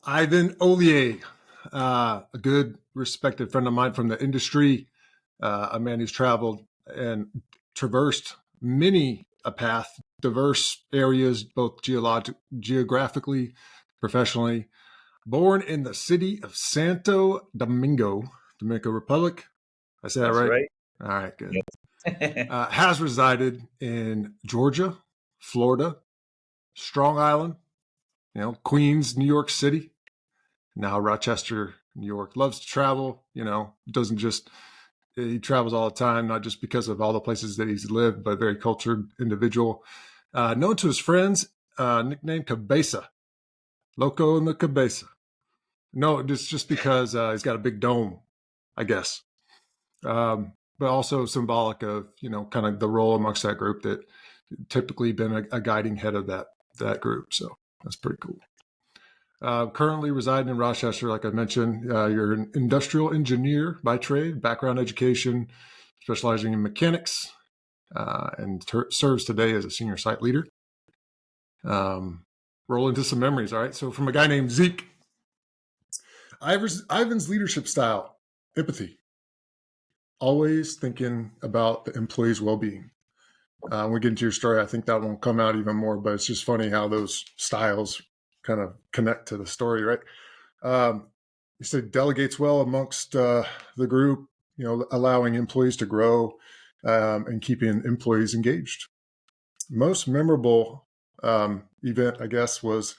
Ivan Olea, a good, respected friend of mine from the industry, a man who's traveled and traversed many a path, diverse areas, both geographically, professionally. Born in the city of Santo Domingo, Dominican Republic. I said that That's right? right. All right, good. Yes. Has resided in Georgia, Florida, Strong Island, Queens, New York City, now Rochester, New York. Loves to travel, doesn't just, he travels all the time, not just because of all the places that he's lived, but very cultured individual. Known to his friends, nicknamed Cabeza, Loco in the Cabeza. No, it's just because he's got a big dome, I guess. But also symbolic of, kind of the role amongst that group that typically been a guiding head of that group. So that's pretty cool. Currently residing in Rochester, like I mentioned. You're an industrial engineer by trade, background education, specializing in mechanics, and serves today as a senior site leader. Roll into some memories, all right? So from a guy named Zeke, Ivan's leadership style, empathy, always thinking about the employee's well-being. When we get into your story, I think that won't come out even more, but it's just funny how those styles kind of connect to the story, right? You said delegates well amongst the group, allowing employees to grow and keeping employees engaged. Most memorable event, I guess, was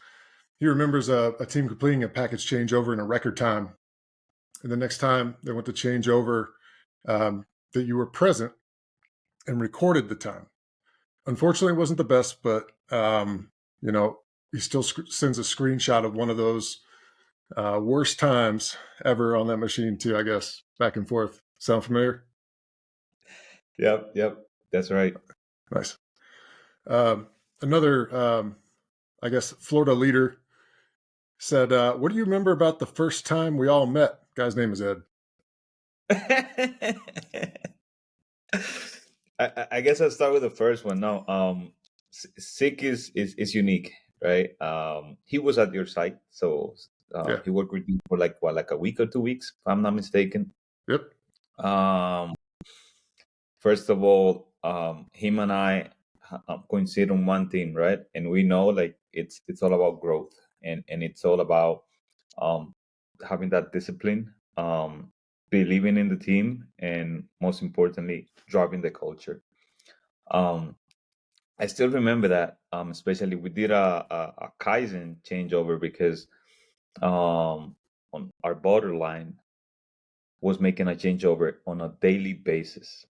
he remembers a team completing a package changeover in a record time. And the next time they went to change over, that you were present and recorded the time. Unfortunately, it wasn't the best, but, he still sends a screenshot of one of those worst times ever on that machine too, I guess, back and forth. Sound familiar? Yep. That's right. Nice. Another, I guess, Florida leader said, what do you remember about the first time we all met? Guy's name is Ed. I guess I'll start with the first one. No, Sick is unique, right? He was at your site, so Yeah. he worked with you for like a week or 2 weeks, if I'm not mistaken. Yep. First of all, him and I coincide on one thing, right? And we know like it's all about growth, and it's all about having that discipline, believing in the team, and most importantly, driving the culture. I still remember that, especially we did a Kaizen changeover because on our borderline was making a changeover on a daily basis.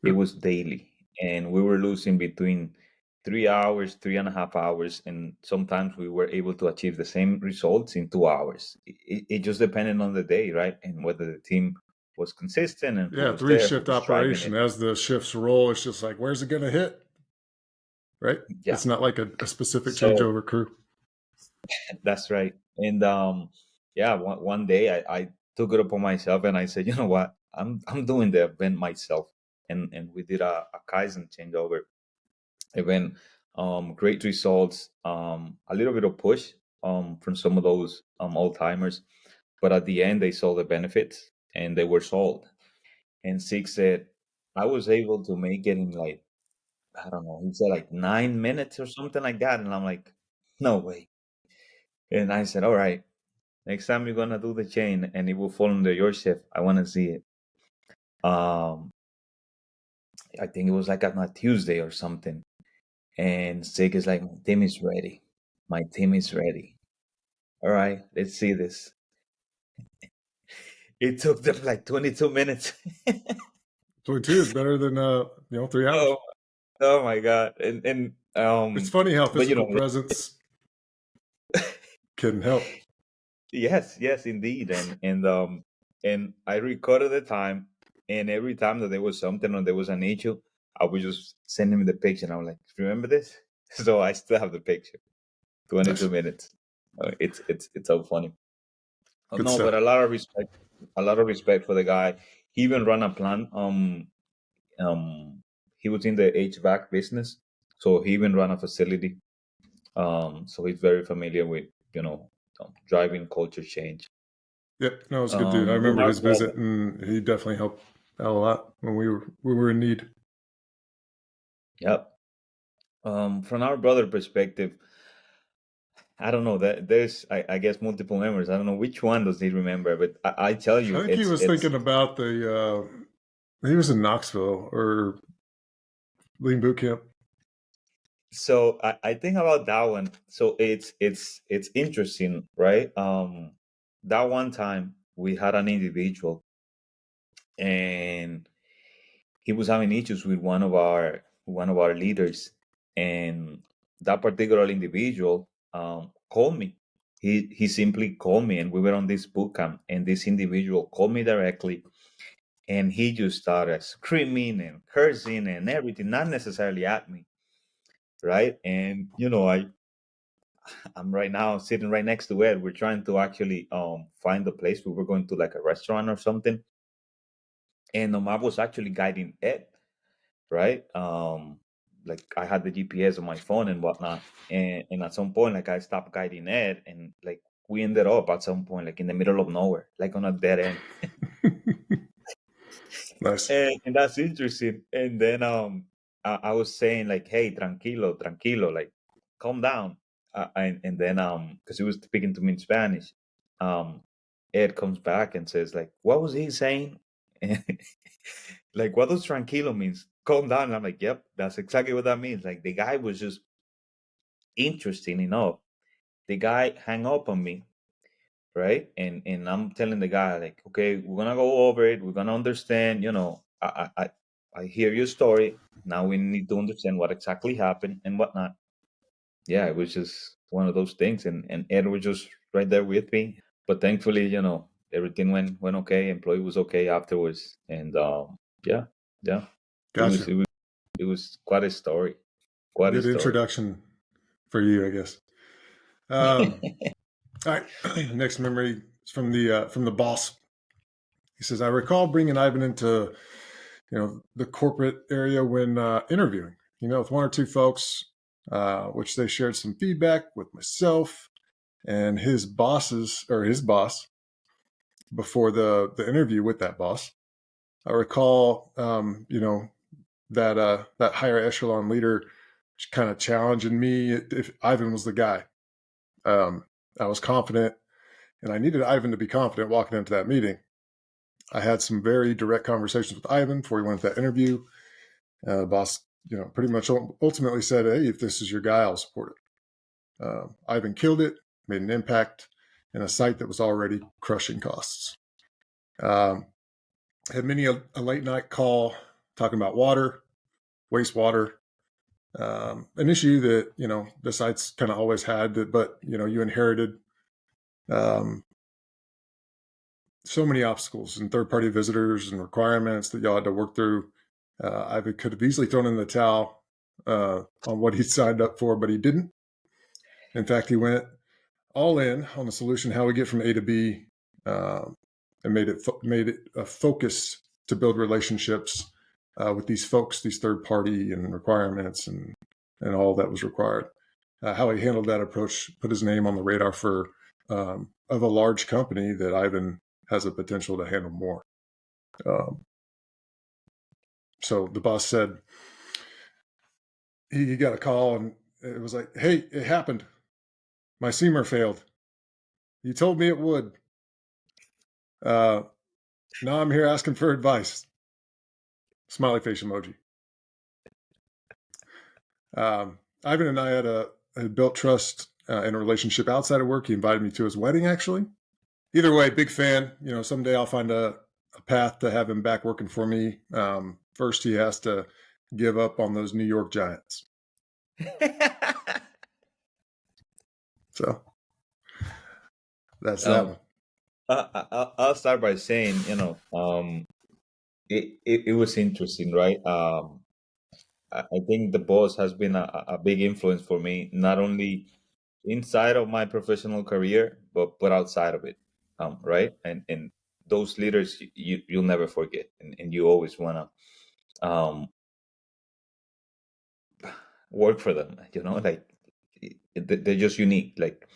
It was daily, and we were losing between 3 hours, 3.5 hours, and sometimes we were able to achieve the same results in 2 hours. It just depended on the day, right? And whether the team was consistent and who was there, who Three-shift was driving operation. it. As the shifts roll, it's just like, where's it going to hit? Right? Yeah. It's not like a specific So changeover crew. that's right. And one day I took it upon myself and I said, you know what, I'm doing the event myself, and we did a Kaizen changeover event. Great results. A little bit of push from some of those old timers, but at the end they saw the benefits and they were sold. And Six said, I was able to make it in like, I don't know, he said like 9 minutes or something like that, and I'm like, no way. And I said, all right, next time you're gonna do the chain and it will fall under your shift, I want to see it. I think it was like on a Tuesday or something. And Sig is like, my team is ready. My team is ready. All right, let's see this. It took them like 22 minutes. 22 is better than 3 hours. Oh my God. And It's funny how but physical presence can help. yes, indeed. And I recorded the time, and every time that there was something or there was an issue, I would just send him the picture, and I was like, remember this? So I still have the picture. 22 Nice. minutes. It's so funny. Oh, Good no, but stuff. a lot of respect for the guy. He even ran a plant. He was in the HVAC business, so he even ran a facility. So he's very familiar with driving culture change. Yep, no, it was a good dude. I From remember our his visit, and he definitely helped out a lot when we were in need. Yep. From our brother perspective, I don't know that there's I guess multiple memories. I don't know which one does he remember, but I tell I you, think he was it's thinking about he was in Knoxville or Lean Boot Camp. so I think about that one. So it's interesting, right? That one time we had an individual, and he was having issues with one of our leaders, and that particular individual called me. He simply called me, and we were on this boot camp, and this individual called me directly, and he just started screaming and cursing and everything, not necessarily at me, right? And I'm right now sitting right next to Ed. We're trying to actually find a place. We were going to like a restaurant or something, and I was actually guiding Ed, right? Like I had the GPS on my phone and whatnot, and at some point, like I stopped guiding Ed, and like we ended up at some point, like in the middle of nowhere, like on a dead end. Nice. And that's interesting. And then I was saying like, hey, tranquilo, tranquilo, like calm down. And then because he was speaking to me in Spanish, um, Ed comes back and says like, what was he saying? Like, what does tranquilo means? Calm down. And I'm like, yep, that's exactly what that means. Like the guy was just interesting enough. The guy hung up on me, right? And I'm telling the guy like, okay, we're gonna go over it. We're gonna understand. I hear your story. Now we need to understand what exactly happened and whatnot. Yeah, it was just one of those things, and Ed was just right there with me. But thankfully, everything went okay. Employee was okay afterwards, and yeah, yeah, it was Gotcha. it was it was quite a story. Quite a Good story. introduction for you, I guess. All right. Next memory is from the boss. He says, I recall bringing Ivan into, the corporate area when interviewing. He met with one or two folks, which they shared some feedback with myself and his bosses or his boss before the interview with that boss. I recall, that higher echelon leader kind of challenging me if Ivan was the guy. I was confident, and I needed Ivan to be confident walking into that meeting. I had some very direct conversations with Ivan before he went to that interview. The boss, pretty much ultimately said, "Hey, if this is your guy, I'll support it." Ivan killed it, made an impact in a site that was already crushing costs. Had many a late night call talking about water, wastewater, an issue that the site's kind of always had, but you inherited so many obstacles and third-party visitors and requirements that y'all had to work through. I could have easily thrown in the towel on what he signed up for, but he didn't. In fact, he went all in on the solution, how we get from A to B, and made it a focus to build relationships with these folks, these third-party and requirements, and all that was required. How he handled that approach put his name on the radar for of a large company that Ivan has a potential to handle more. So the boss said he got a call and it was like, "Hey, it happened. My seamer failed. You told me it would. Now I'm here asking for advice." Smiley face emoji. Ivan and I had built trust in a relationship outside of work. He invited me to his wedding, actually. Either way, big fan. Someday I'll find a path to have him back working for me. First, he has to give up on those New York Giants. So that's that one. I'll start by saying, it was interesting, right? I think the boss has been a big influence for me, not only inside of my professional career, but outside of it, right? And those leaders you'll never forget, and you always wanna um, work for them. Like they're just unique. Like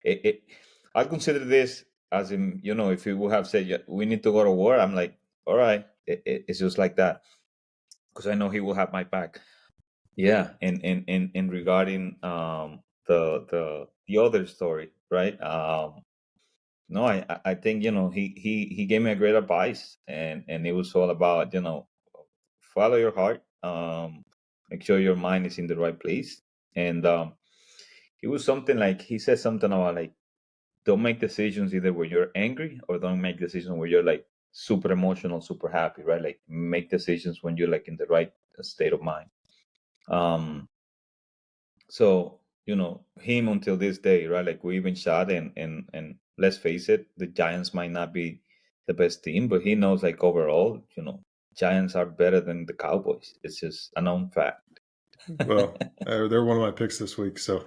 it, I consider this as in, if you would have said, "Yeah, we need to go to war," I'm like, all right, it's just like that, because I know he will have my back. Yeah, and regarding the other story, right? No, I think he gave me a great advice, and it was all about follow your heart, make sure your mind is in the right place, and it was something like he said something about like don't make decisions either when you're angry or don't make decisions when you're like super emotional, super happy, right? Like make decisions when you're like in the right state of mind. Um, so him until this day, right? Like we even shot, and let's face it, the Giants might not be the best team, but he knows like overall, Giants are better than the Cowboys. It's just a known fact. Well, they're one of my picks this week, so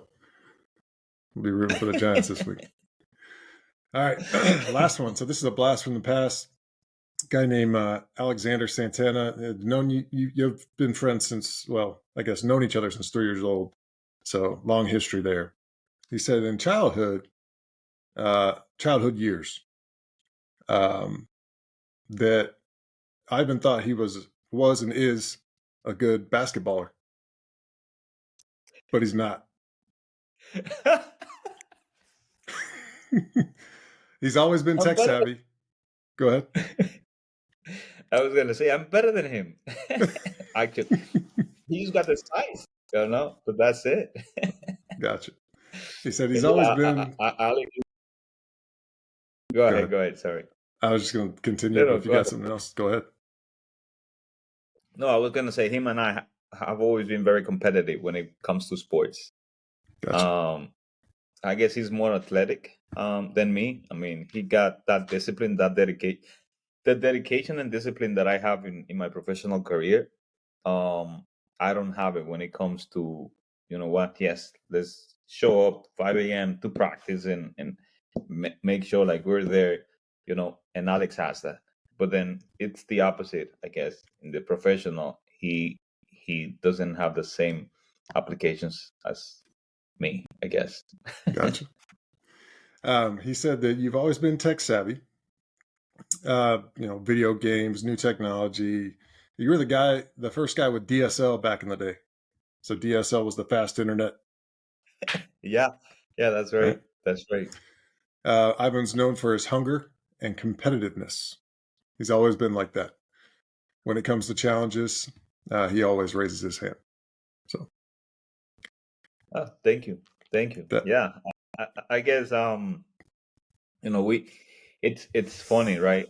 I'll be rooting for the Giants this week. All right, last one. So this is a blast from the past. A guy named Alexander Santana. Known you've been friends since, well, I guess known each other since 3 years old. So long history there. He said in childhood years, that Ivan thought he was and is a good basketballer, but he's not. He's always been tech savvy. Go ahead. I was gonna say I'm better than him. Actually, he's got the size, but that's it. Gotcha. He said he's always been. Go ahead. Sorry. I was just going to continue, but if you got something else, go ahead. No, I was going to say him and I have always been very competitive when it comes to sports. Gotcha. I guess he's more athletic than me. I mean, he got that discipline, that dedication and discipline that I have in my professional career. I don't have it when it comes to, yes, let's show up 5 a.m. to practice and make sure like we're there, and Alex has that. But then it's the opposite, I guess. In the professional, he doesn't have the same applications as me, I guess. Gotcha. He said that you've always been tech savvy, video games, new technology. You were the first guy with DSL back in the day. So DSL was the fast internet. Yeah, that's right. That's right. Ivan's known for his hunger and competitiveness. He's always been like that. When it comes to challenges, he always raises his hand. So, thank you. Yeah, I guess it's funny, right?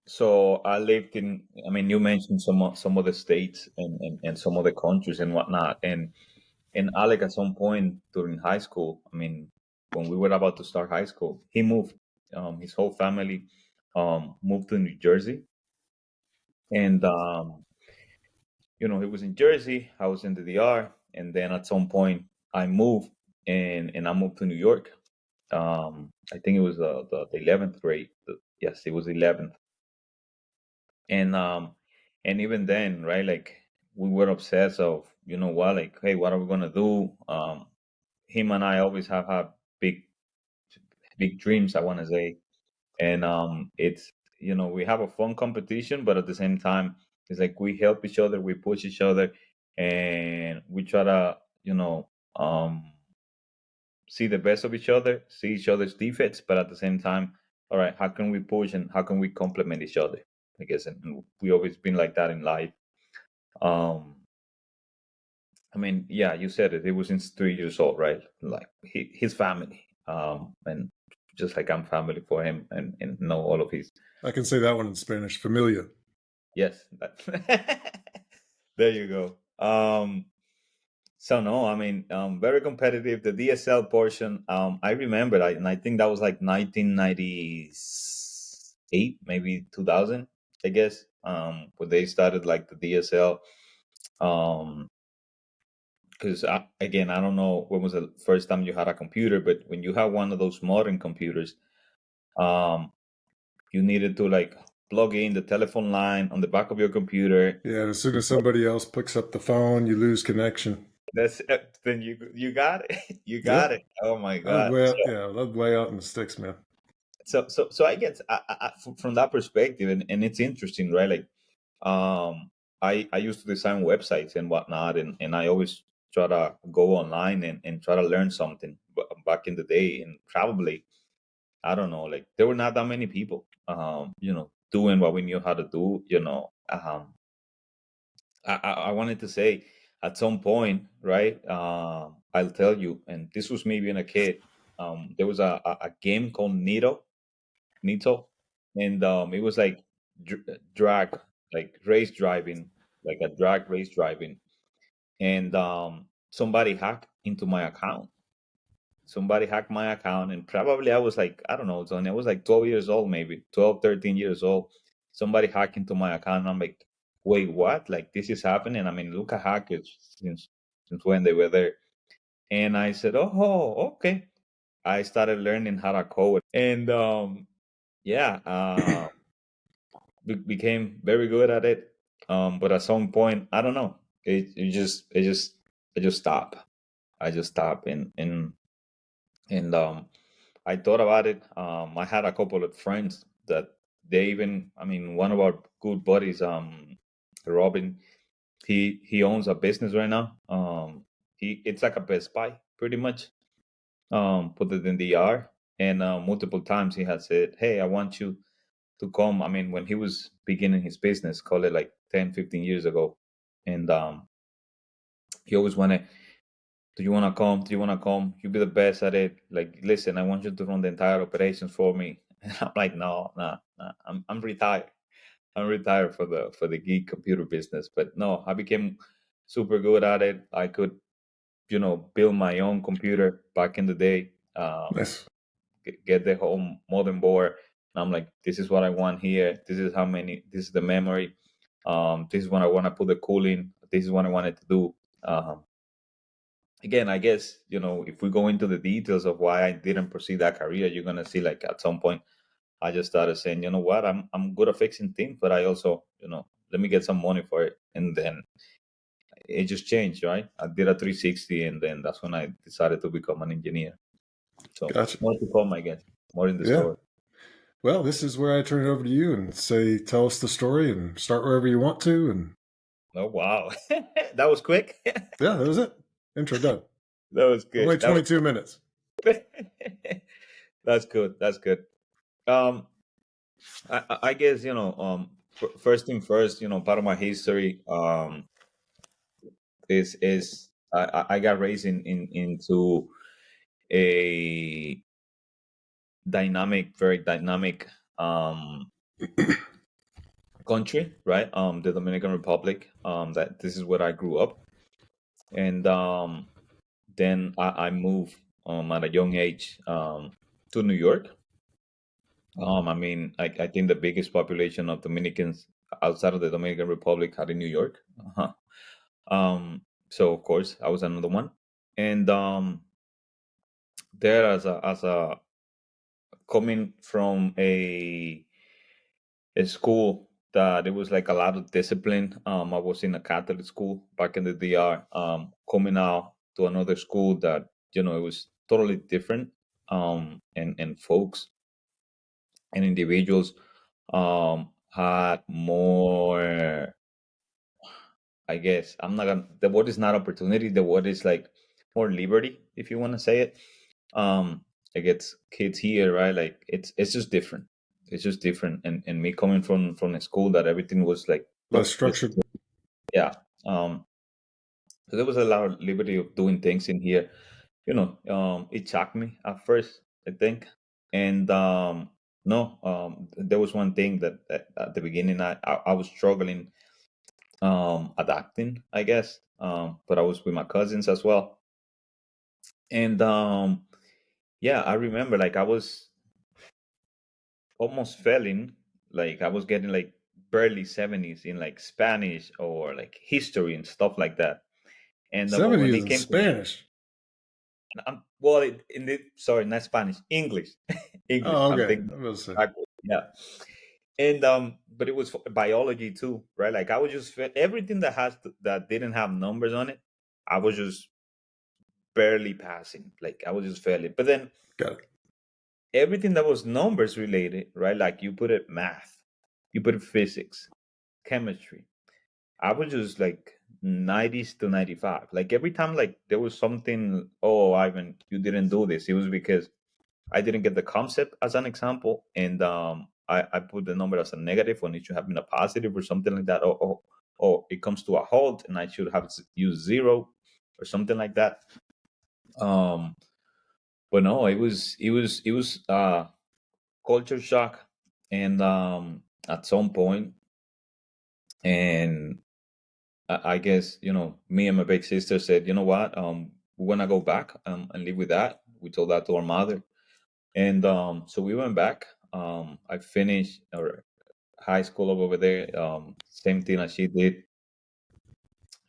So I lived in. I mean, you mentioned some of the states and some of the countries and whatnot, and Alec at some point during high school. I mean, when we were about to start high school, he moved. His whole family moved to New Jersey, and he was in Jersey. I was in the DR, and then at some point I moved, and I moved to New York. I think it was the 11th grade. Yes, it was 11th, and even then, right? Like we were obsessed of what, like, hey, what are we gonna do? Him and I always have had big dreams, I want to say, and it's we have a fun competition, but at the same time, it's like we help each other, we push each other, and we try to see the best of each other, see each other's defects, but at the same time, all right, how can we push and how can we complement each other? I guess, and we always been like that in life. I mean, yeah, you said it. It was since 3 years old, right? Like his family, and just like I'm family for him, and know all of his. I can say that one in Spanish, familia. Yes, there you go. So no, I mean, very competitive. The DSL portion, I remember, and I think that was like 1998, maybe 2000, I guess, when they started like the DSL. Because again, I don't know when was the first time you had a computer, but when you have one of those modern computers, you needed to like plug in the telephone line on the back of your computer. Yeah, as soon as somebody else picks up the phone, you lose connection. That's then you got it. You Yeah, got it. Oh my I was God. way out, yeah, I was way out in the sticks, man. So I guess from that perspective, and it's interesting, right? Like, I used to design websites and whatnot, and I always try to go online and try to learn something back in the day, and probably I don't know, like there were not that many people, doing what we knew how to do, I wanted to say at some point, right? I'll tell you, and this was me being a kid. There was a game called Nito, and it was like drag, like race driving, like a drag race driving, and somebody hacked into my account. Somebody hacked my account, and probably I was like, I don't know, Tony, I was like 12 years old, maybe 12, 13 years old. Somebody hacked into my account, and I'm like, wait, what? Like this is happening? I mean, look at hackers since when they were there. And I said, oh, okay. I started learning how to code, and yeah, became very good at it. But at some point, I don't know. It just stopped. I just stopped, and I thought about it. I had a couple of friends that they even. I mean, one of our good buddies, Robin, he owns a business right now. It's like a Best Buy, pretty much. Put it in the R, and multiple times he has said, "Hey, I want you to come." I mean, when he was beginning his business, call it like 10, 15 years ago, and he always wanted, do you want to come? Do you want to come? You be the best at it. Like, listen, I want you to run the entire operations for me. And I'm like, no, no, no. I'm retired. I'm retired for the geek computer business. But no, I became super good at it. I could, build my own computer back in the day. Nice. Get the whole modem board. And I'm like, this is what I want here. This is how many. This is the memory. This is what I want to put the cooling. This is what I wanted to do. Again, I guess, if we go into the details of why I didn't pursue that career, you're gonna see like at some point I just started saying, you know what, I'm good at fixing things, but I also, let me get some money for it, and then it just changed, right? I did a 360, and then that's when I decided to become an engineer. So Gotcha. more to come, I guess, more in the Yeah. story. Well, this is where I turn it over to you and say, tell us the story and start wherever you want to. And Oh wow, that was quick. yeah, that was it. Intro done. That was Only good. 22 minutes. That's good. That's good. Um, I guess first thing first. Part of my history is I got raised into a very dynamic country, right? The Dominican Republic. That this is where I grew up, and then I moved at a young age to New York. I mean, I think the biggest population of Dominicans outside of the Dominican Republic are in New York. Uh-huh. So of course I was another one, and there as a coming from a school that it was like a lot of discipline. I was in a Catholic school back in the DR. Coming out to another school that it was totally different. And folks and individuals had more. I guess I'm not gonna. The word is not opportunity. The word is like more liberty, if you want to say it. I guess kids here, right? Like it's just different. It's just different. And me coming from a school that everything was like, Less look, this, structured. yeah. So there was a lot of liberty of doing things in here. It shocked me at first, I think. And no, there was one thing that at the beginning I was struggling adapting, I guess. But I was with my cousins as well. And yeah, I remember like I was almost failing, like I was getting like barely 70s in like Spanish or like history and stuff like that. And when 70s it in came to, Spanish. well, sorry, not Spanish, English, English. Oh, I'm okay. thinking I was say. backwards. Yeah. And but it was biology too, right? Like I was just everything that didn't have numbers on it, I was just barely passing. Like I was just failing. But then Got it. everything that was numbers related, right? Like you put it math, you put it physics, chemistry. I was just like 90s to 95. Like every time like there was something, oh Ivan, you didn't do this. It was because I didn't get the concept as an example, and I put the number as a negative when it should have been a positive or something like that. Or it comes to a halt and I should have used zero or something like that. Um, but no, it was culture shock, and at some point, and I guess me and my big sister said, you know what, we want to go back and live with that. We told that to our mother, and so we went back. I finished our high school over there, same thing as she did,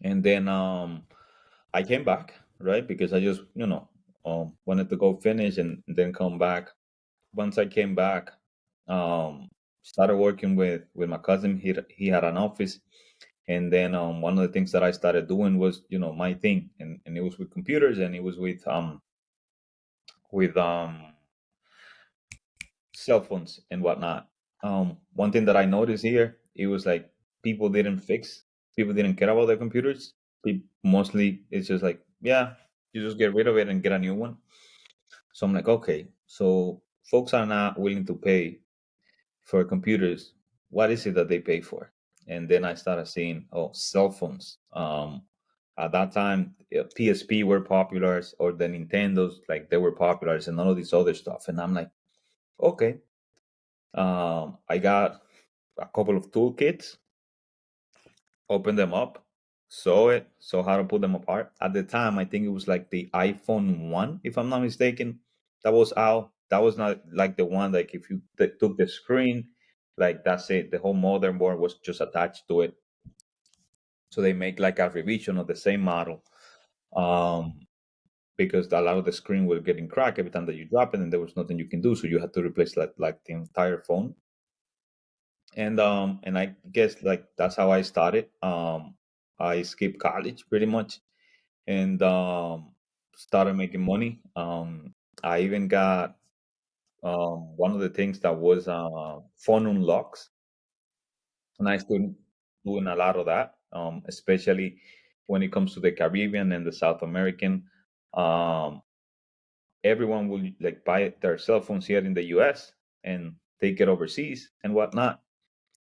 and then I came back, right, because I just wanted to go finish and then come back. Once I came back, um, started working with my cousin. He had an office, and then one of the things that I started doing was my thing, and it was with computers, and it was with cell phones and whatnot. One thing that I noticed here, it was like people didn't care about their computers. Mostly, it's just like, yeah, you just get rid of it and get a new one. So I'm like, okay, so folks are not willing to pay for computers. What is it that they pay for? And then I started seeing, oh, cell phones. At that time, PSP were popular, or the Nintendos, like they were popular, and all of this other stuff. And I'm like, okay. I got a couple of toolkits, opened them up, saw how to put them apart. At the time, I think it was like the iPhone 1, if I'm not mistaken, that was out. That was not like the one, like if you took the screen, like that's it. The whole motherboard was just attached to it. So they make like a revision of the same model. Um, because a lot of the screen was getting cracked every time that you drop it, and there was nothing you can do. So you had to replace like the entire phone. And I guess like that's how I started. I skipped college pretty much, and started making money. I even got one of the things that was phone unlocks, and I started doing a lot of that, especially when it comes to the Caribbean and the South American. Um, Everyone will like buy their cell phones here in the U.S. and take it overseas and whatnot.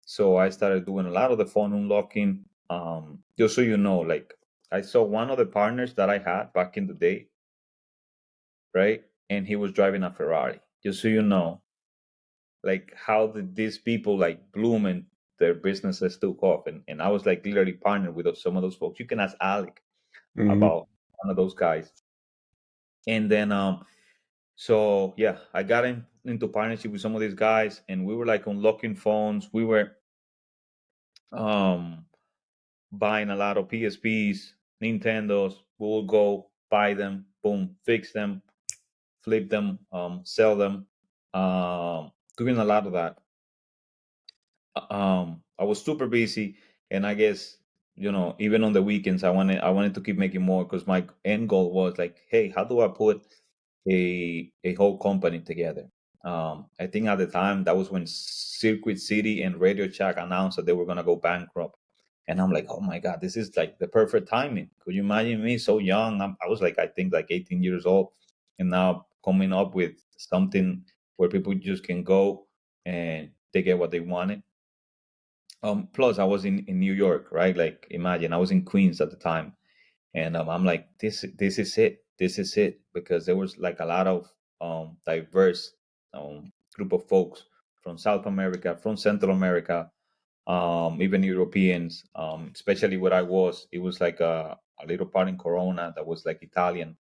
So I started doing a lot of the phone unlocking. Just so you know, like I saw one of the partners that I had back in the day, right? And he was driving a Ferrari. Just so you know, like how did these people like bloom and their businesses took off. And I was like literally partnered with some of those folks. You can ask Alec Hmm. about one of those guys. And then so yeah, I got into partnership with some of these guys, and we were like unlocking phones. We were um buying a lot of PSPs, Nintendos. We will go buy them, boom, fix them, flip them, sell them. Doing a lot of that. I was super busy, and I guess even on the weekends, I wanted to keep making more because my end goal was like, hey, how do I put a whole company together? I think at the time that was when Circuit City and Radio Shack announced that they were gonna go bankrupt. And I'm like, oh my God, this is like the perfect timing. Could you imagine me so young? I was like, I think like 18 years old, and now coming up with something where people just can go and they get what they wanted. Plus, I was in New York, right? Like, imagine I was in Queens at the time, and I'm like, this is it, this is it, because there was like a lot of diverse group of folks from South America, from Central America, even Europeans, especially where I was. It was like a little part in Corona that was like Italian.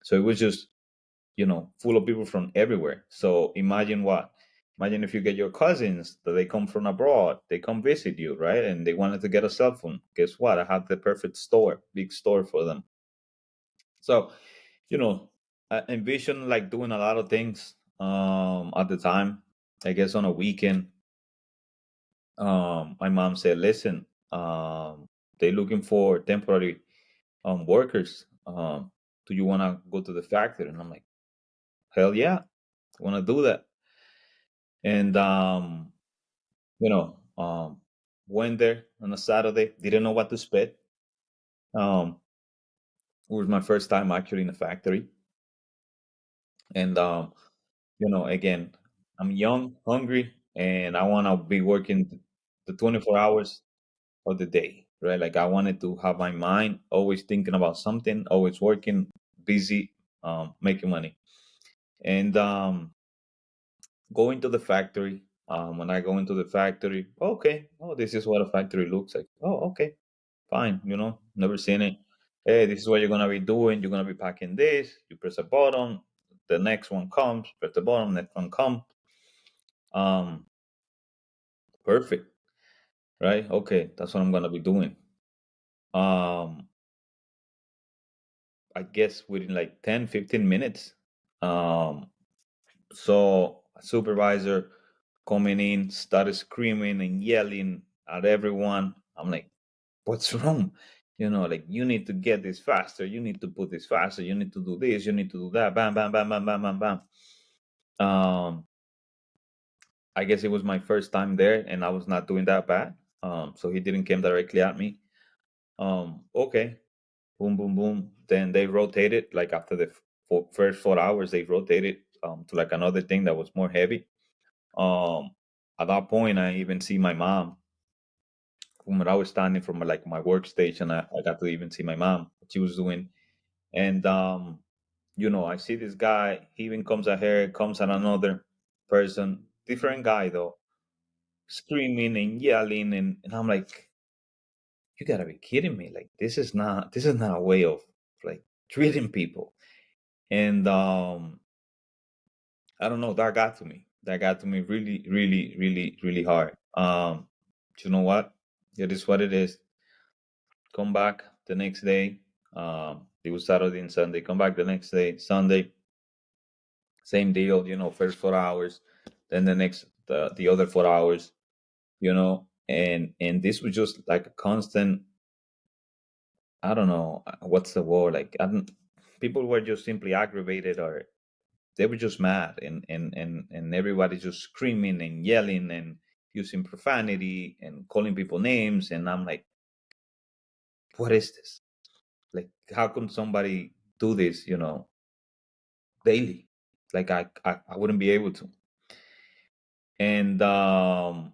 So it was just, full of people from everywhere. So imagine if you get your cousins that they come from abroad, they come visit you, right? And they wanted to get a cell phone. Guess what? I had the perfect store, big store for them. So, you know, I envision like doing a lot of things at the time. I guess on a weekend, my mom said, "Listen, they're looking for temporary workers. do you want to go to the factory? And I'm like, hell yeah, I want to do that. And you know, went there on a Saturday. Didn't know what to expect. Um, it was my first time actually in a factory, and again, I'm young, hungry, and I want to be working the 24 hours of the day, right? Like I wanted to have my mind always thinking about something, always working, busy, making money, and going to the factory. When I go into the factory, okay, oh, this is what a factory looks like. Oh, okay, fine, never seen it. Hey, this is what you're gonna be doing. You're gonna be packing this. You press a button, the next one comes. Press the button, next one comes. Um, Perfect, right? Okay, that's what I'm gonna be doing. Um, I guess within like 10, 15 minutes. Um, so a supervisor coming in started screaming and yelling at everyone. I'm like, what's wrong? Like you need to get this faster. You need to put this faster. You need to do this. You need to do that. Bam, bam, bam, bam, bam, bam, bam. I guess it was my first time there, and I was not doing that bad. So he didn't come directly at me. Okay, boom, boom, boom. Then they rotated. Like after the first 4 hours, they rotated to like another thing that was more heavy. Um, at that point, I even see my mom. When I was standing from like my workstation, I got to even see my mom, what she was doing. And I see this guy. He even comes at her, comes at another person, different guy though, screaming and yelling, and I'm like, you gotta be kidding me! Like this is not a way of like treating people. And I don't know, that got to me. That got to me really, really, really, really hard. You know what? It is what it is. Come back the next day. It was Saturday and Sunday. Come back the next day, Sunday. Same deal. First 4 hours, then the other 4 hours. And this was just like a constant. I don't know what's the word. Like people were just simply aggravated, or they were just mad, and everybody just screaming and yelling and using profanity and calling people names. And I'm like, what is this? Like, how can somebody do this, daily? Like I wouldn't be able to. And I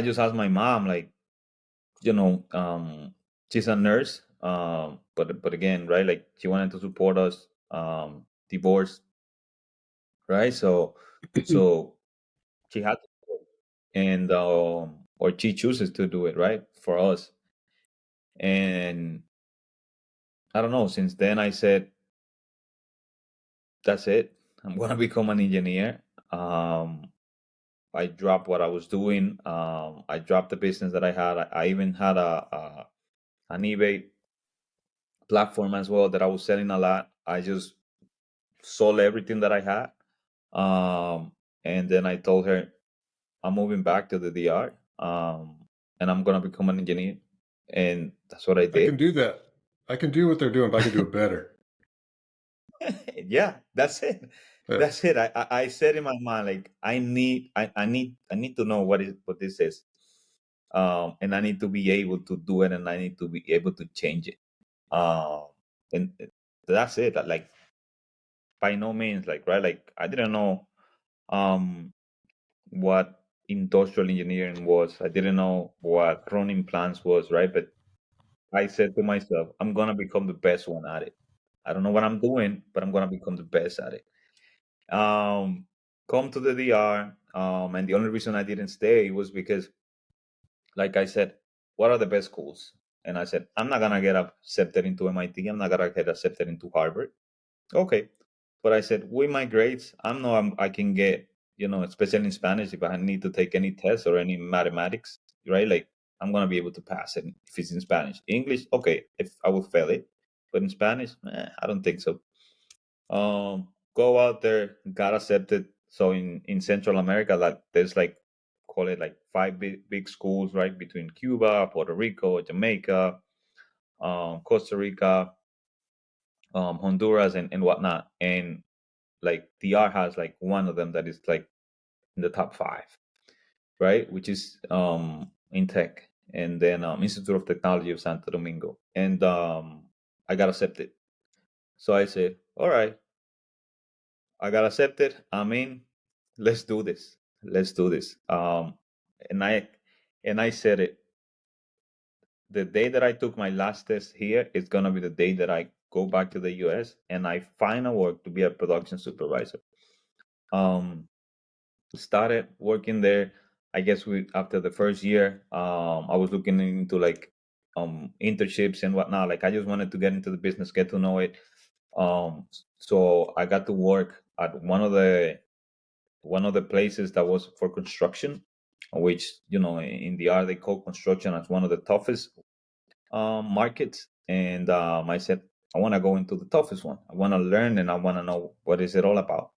just asked my mom, like, she's a nurse, but again, right, like she wanted to support us, divorced, right? So she had to, and or she chooses to do it, right, for us. And I don't know, since then I said, that's it, I'm gonna become an engineer. I dropped what I was doing. I dropped the business that I had. I even had an eBay platform as well that I was selling a lot. I just sold everything that I had. And then I told her, I'm moving back to the DR, and I'm gonna become an engineer. And that's what I I can did. do that. I can do what they're doing, but I can do it better. Yeah, that's it. Uh, That's it. I said in my mind, like, I need to know what this is. And I need to be able to do it, and I need to be able to change it. Um, and that's it. Like, by no means, like, right, like I didn't know um what industrial engineering was. I didn't know what running plants was, right? But I said to myself, I'm gonna become the best one at it. I don't know what I'm doing, but I'm gonna become the best at it. Um, Come to the DR, and the only reason I didn't stay was because, like I said, what are the best schools? And I said, I'm not gonna get accepted into MIT. I'm not gonna get accepted into Harvard. Okay, but I said, with my grades, I can get, especially in Spanish, if I need to take any test or any mathematics, right? Like I'm gonna be able to pass it if it's in Spanish. English, okay, if I will fail it, but in Spanish, I don't think so. Go out there, got accepted. So in Central America, like there's like, call it like five big schools, right, between Cuba, Puerto Rico, Jamaica, Costa Rica. Honduras and whatnot, and like DR has like one of them that is like in the top five, right? Which is in tech, and then Institute of Technology of Santo Domingo, and I got accepted. So I said, all right, I got accepted. I'm in. Let's do this. Let's do this. And I said it. The day that I took my last test here is gonna be the day that I go back to the US and I find a work to be a production supervisor. Um, Started working there. I guess we after the first year, I was looking into like internships and whatnot. Like I just wanted to get into the business, get to know it. So I got to work at one of the places that was for construction, which in the art they call construction as one of the toughest markets. And I said I want to go into the toughest one. I want to learn and I want to know what is it all about.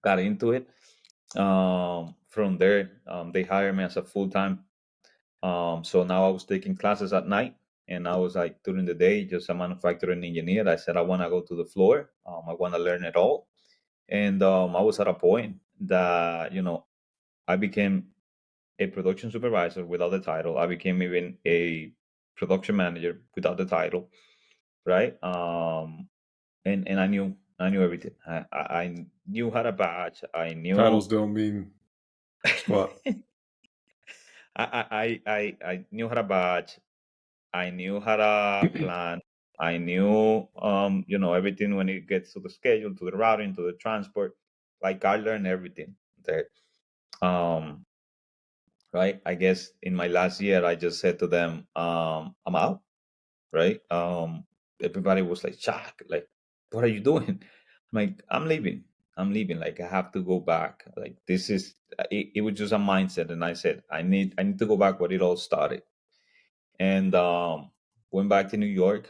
Got into it. From there, they hired me as a full time. So now I was taking classes at night, and I was like during the day just a manufacturing engineer. I said I want to go to the floor. I want to learn it all, and I was at a point that I became a production supervisor without the title. I became even a production manager without the title, right? And I knew everything. I knew how to batch. I Titles knew. don't mean squat. I knew how to batch. I knew how to plan. I knew everything when it gets to the schedule, to the routing, to the transport. Like I learned everything there. Um, right. I guess in my last year, I just said to them, I'm out. Right. Everybody was like shocked. Like, what are you doing? I'm like, I'm leaving. I'm leaving. Like, I have to go back. Like, this is. It was just a mindset, and I said, I need to go back where it all started, and went back to New York.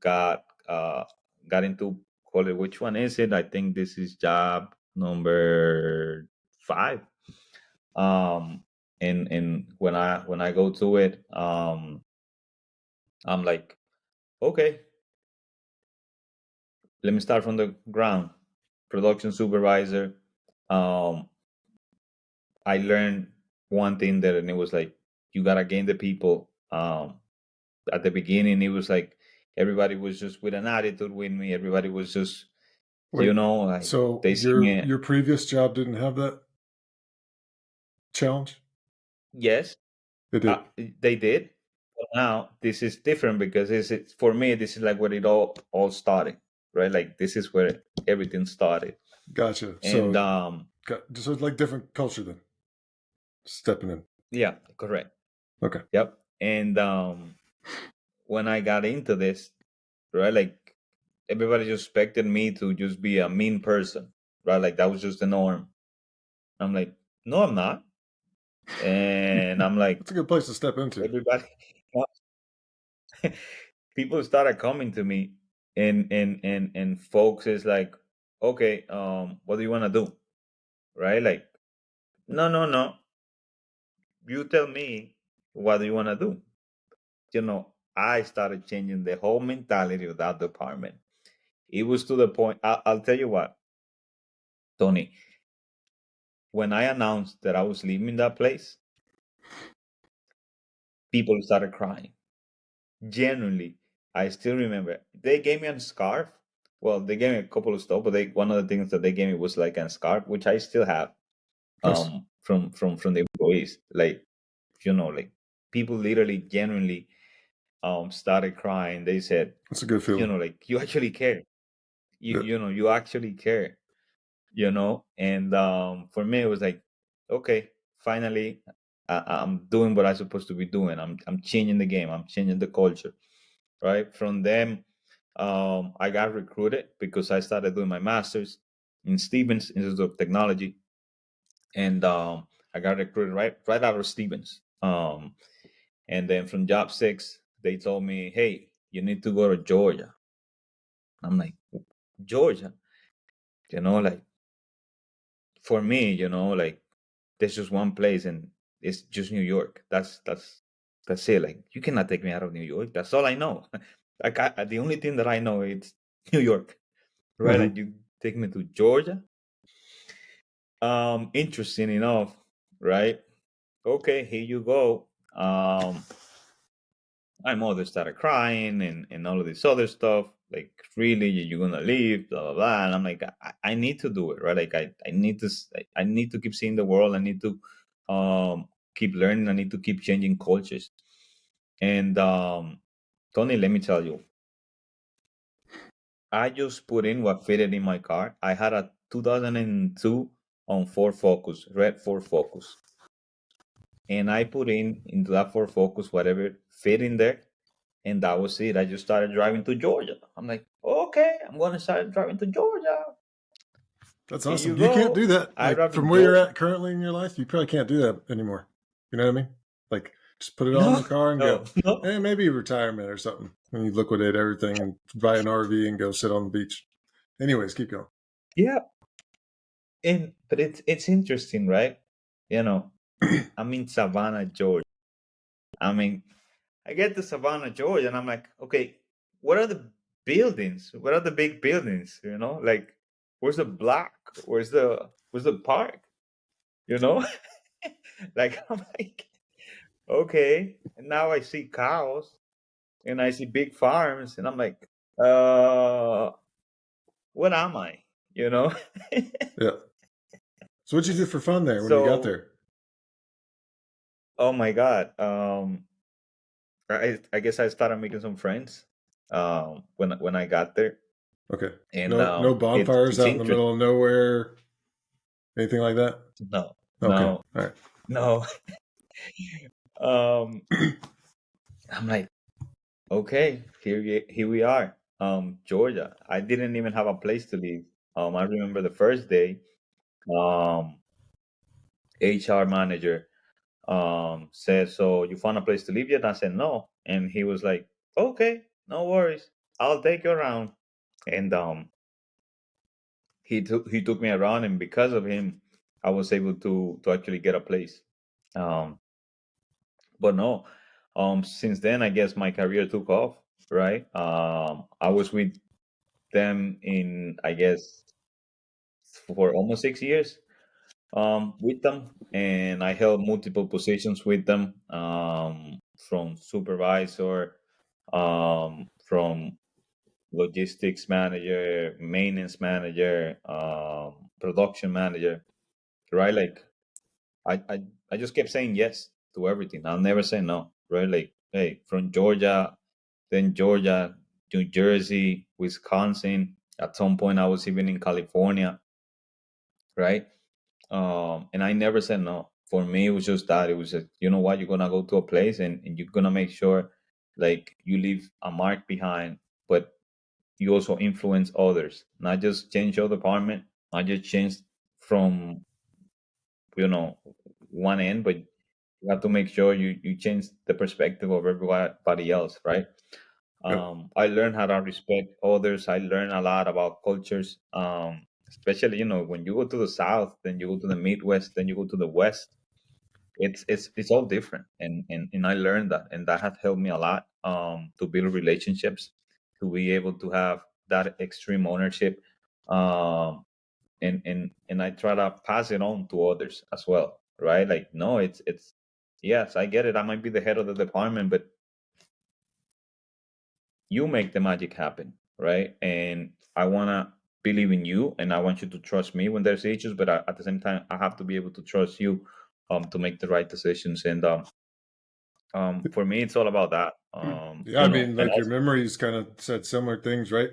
Got got into call it. Which one is it? I think this is job number 5. Um, and when I go to it, I'm like, okay, let me start from the ground. Production supervisor. Um, I learned one thing there, and it was like you gotta gain the people. At the beginning, it was like everybody was just with an attitude with me. Everybody was just, Wait, like so they see me. your previous job didn't have that challenge? Yes, It did. they did. But now this is different because it's for me. This is like where it all started, right? Like this is where everything started, Gotcha. and So it's like different culture then. Stepping in. yeah, correct. Okay. Yep. And when I got into this, right, like everybody just expected me to just be a mean person, right? Like that was just the norm. I'm like, no, I'm not. And I'm like, That's a good place to step into. everybody, people started coming to me, and folks is like, okay, what do you want to do, right? Like, no, no, no. You tell me what do you want to do. I started changing the whole mentality of that department. It was to the point. I'll tell you what, Tony. When I announced that I was leaving that place, people started crying. Genuinely, I still remember. They gave me a scarf. Well, they gave me a couple of stuff, but one of the things that they gave me was like a scarf, which I still have Nice. from the employees. Like people literally genuinely started crying. They said, That's a good feeling. like you actually care. You Yeah. you know you actually care. And for me it was like, okay, finally I'm doing what I'm supposed to be doing. I'm changing the game. I'm changing the culture, right? From them, I got recruited because I started doing my master's in Stevens Institute of Technology, and I got recruited right out of Stevens. And then from job 6 they told me, hey, you need to go to Georgia. I'm like, Georgia? Like for me, like there's just one place and it's just New York. That's it. Like you cannot take me out of New York. That's all I know. Like the only thing that I know is New York, right? Hmm. Like you take me to Georgia. Interesting enough, right? Okay, here you go. My mother started crying and all of this other stuff. Like, really, you're gonna leave, blah blah blah. And I'm like, I need to do it, right? Like, I need to I need to keep seeing the world. I need to keep learning. I need to keep changing cultures. And Tony, let me tell you, I just put in what fitted in my car. I had a 2002 on Ford Focus, red Ford Focus, and I put in into that Ford Focus whatever fit in there, and that was it. I just started driving to Georgia. I'm like, okay, I'm gonna start driving to Georgia. That's Here awesome. you You can't go. do that. I Like drive from in where you're Georgia. at currently in your life, you probably can't do that anymore. You know what I mean? Like just put it all in No, the car and go. no, no. Maybe retirement or something. And you liquidate everything and buy an RV and go sit on the beach. Anyways, keep going. Yeah, and but it's interesting, right? You know, I'm in Savannah, Georgia. I mean, I get to Savannah, Georgia, and I'm like, okay, what are the buildings? What are the big buildings? You know, like where's the block? Where's the park? You know, like I'm like, okay. And now I see cows and I see big farms, and I'm like, uh, what am I? You know. Yeah. So what'd you do for fun there when you got So, there? oh my God, I guess I started making some friends when I got there, Okay. and No bonfires it's out in the interesting. middle of nowhere, anything like that? No, Okay. no, All right. no. Um, I'm like, okay, here we are. Georgia. I didn't even have a place to live. I remember the first day. Um, HR manager said, "So you found a place to live yet?" I said, "No," and he was like, "Okay, no worries. I'll take you around." And he took me around, and because of him, I was able to actually get a place. Um, but no, since then, I guess my career took off. Right. I was with them in, I guess, for almost 6 years. With them, and I held multiple positions with them. From supervisor, from logistics manager, maintenance manager, production manager. Right. Like I, I I just kept saying yes to everything. I'll never say no. Right? Like, hey, from Georgia, then Georgia, New Jersey, Wisconsin. At some point, I was even in California. Right? And I never said no. For me, it was just that. It was just, you know what, you're gonna go to a place, and you're gonna make sure, like, you leave a mark behind, but you also influence others. Not just change your department, not just change from, you know, one end, but you have to make sure you change the perspective of everybody else, right? Yep. I learned how to respect others. I learned a lot about cultures, especially, when you go to the south, then you go to the midwest, then you go to the west. It's all different, and I learned that, and that has helped me a lot, to build relationships, to be able to have that extreme ownership, um, and I try to pass it on to others as well, right? Like, no, it's yes, I get it. I might be the head of the department, but you make the magic happen, right? And I wanna believe in you, and I want you to trust me when there's issues, but at the same time, I have to be able to trust you, to make the right decisions. And for me, it's all about that. Yeah, I mean, And like your also, memories kind of said similar things, right?